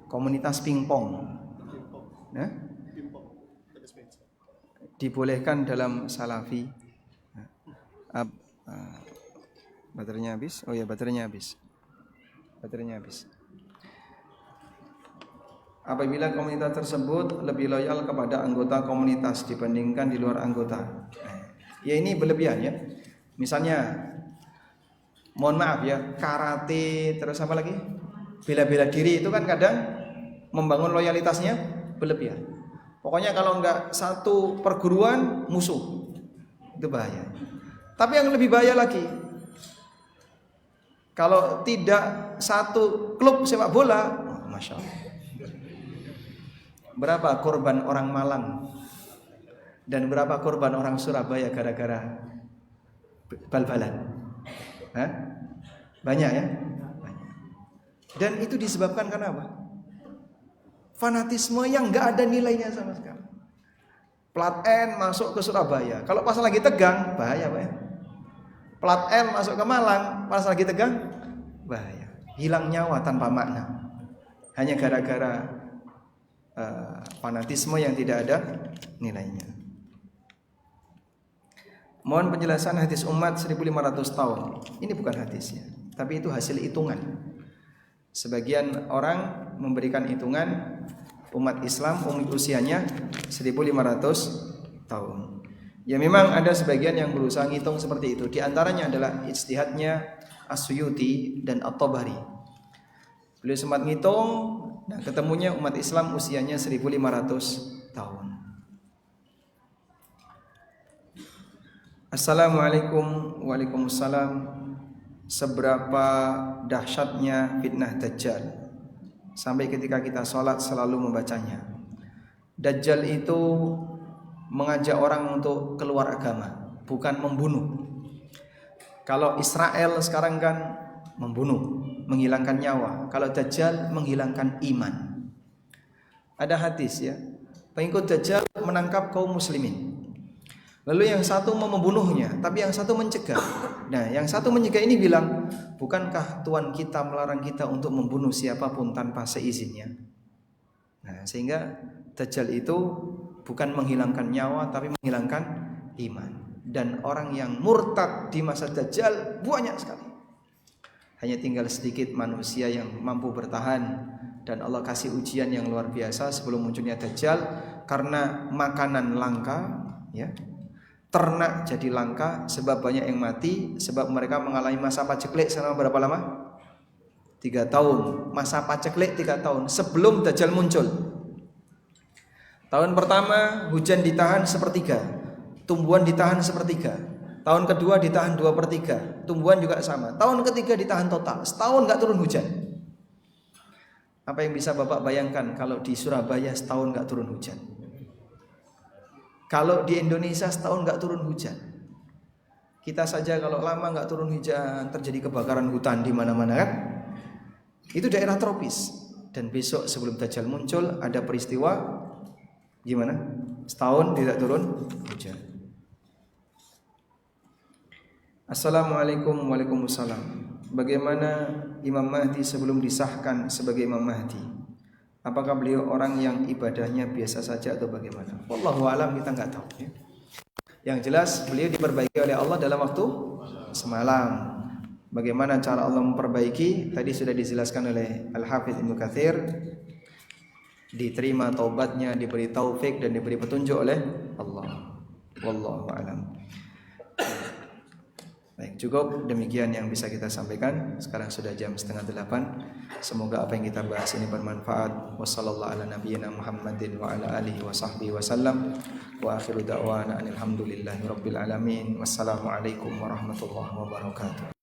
B: Komunitas pingpong, nah? Dibolehkan dalam salafi. Baterainya habis. Oh ya, baterainya habis. Apabila komunitas tersebut lebih loyal kepada anggota komunitas dibandingkan di luar anggota. Ya ini berlebihan ya. Misalnya, mohon maaf ya, karate terus apa lagi? Bela-bela diri itu kan kadang membangun loyalitasnya berlebihan. Pokoknya kalau enggak satu perguruan musuh, itu bahaya. Tapi yang lebih bahaya lagi, kalau tidak satu klub sepak bola, masya Allah. Berapa korban orang Malang dan berapa korban orang Surabaya gara-gara bal-balan? Banyak ya? Banyak. Dan itu disebabkan karena apa? Fanatisme yang gak ada nilainya sama sekali. Plat N masuk ke Surabaya, kalau pas lagi tegang, bahaya Pak ya. Plat L masuk ke Malang, pas lagi tegang, bahaya. Hilang nyawa tanpa makna. Hanya gara-gara fanatisme yang tidak ada nilainya. Mohon penjelasan hadis umat 1500 tahun. Ini bukan hadisnya, tapi itu hasil hitungan. Sebagian orang memberikan hitungan umat Islam usianya 1500 tahun. Ya memang ada sebagian yang berusaha ngitung seperti itu. Di antaranya adalah ijtihadnya As-Suyuti dan At-Tabari. Beliau sempat ngitung, nah ketemunya umat Islam usianya 1500 tahun. Assalamualaikum. Waalaikumsalam. Seberapa dahsyatnya fitnah Dajjal sampai ketika kita sholat selalu membacanya. Dajjal itu mengajak orang untuk keluar agama, bukan membunuh. Kalau Israel sekarang kan membunuh, menghilangkan nyawa. Kalau Dajjal menghilangkan iman. Ada hadis ya, pengikut Dajjal menangkap kaum muslimin. Lalu yang satu mau membunuhnya, tapi yang satu mencegah. Nah, yang satu mencegah ini bilang, bukankah Tuhan kita melarang kita untuk membunuh siapapun tanpa seizinnya? Nah, sehingga Dajjal itu Bukan menghilangkan nyawa, tapi menghilangkan iman. Dan orang yang murtad di masa Dajjal banyak sekali. Hanya tinggal sedikit manusia yang mampu bertahan. Dan Allah kasih ujian yang luar biasa sebelum munculnya Dajjal. Karena makanan langka, ya, ternak jadi langka, sebab banyak yang mati. Sebab mereka mengalami masa paceklik selama berapa lama? 3 tahun. Masa paceklik 3 tahun sebelum Dajjal muncul. Tahun pertama hujan ditahan sepertiga, tumbuhan ditahan sepertiga. Tahun kedua ditahan 2/3, tumbuhan juga sama. Tahun ketiga ditahan total, setahun gak turun hujan. Apa yang bisa Bapak bayangkan kalau di Surabaya setahun gak turun hujan? Kalau di Indonesia setahun gak turun hujan. Kita saja kalau lama gak turun hujan, terjadi kebakaran hutan di mana-mana kan? Itu daerah tropis. Dan besok sebelum Dajjal muncul ada peristiwa gimana? Setahun tidak turun hujan. Assalamualaikum. Waalaikumsalam. Bagaimana Imam Mahdi sebelum disahkan sebagai Imam Mahdi? Apakah beliau orang yang ibadahnya biasa saja atau bagaimana? Wallahu a'lam, kita nggak tahu ya. Yang jelas beliau diperbaiki oleh Allah dalam waktu semalam. Bagaimana cara Allah memperbaiki? Tadi sudah dijelaskan oleh Al-Hafidz Ibnu Katsir. Diterima taubatnya, diberi taufik dan diberi petunjuk oleh Allah. Wallahu a'lam. Baik, cukup demikian yang bisa kita sampaikan. Sekarang sudah jam 7:30. Semoga apa yang kita bahas ini bermanfaat. Wassallallahu ala nabiyyina Muhammadin wa ala alihi wa sahbihi wasallam. Wa akhiru da'wana alhamdulillahi rabbil alamin. Wassalamualaikum warahmatullahi wabarakatuh.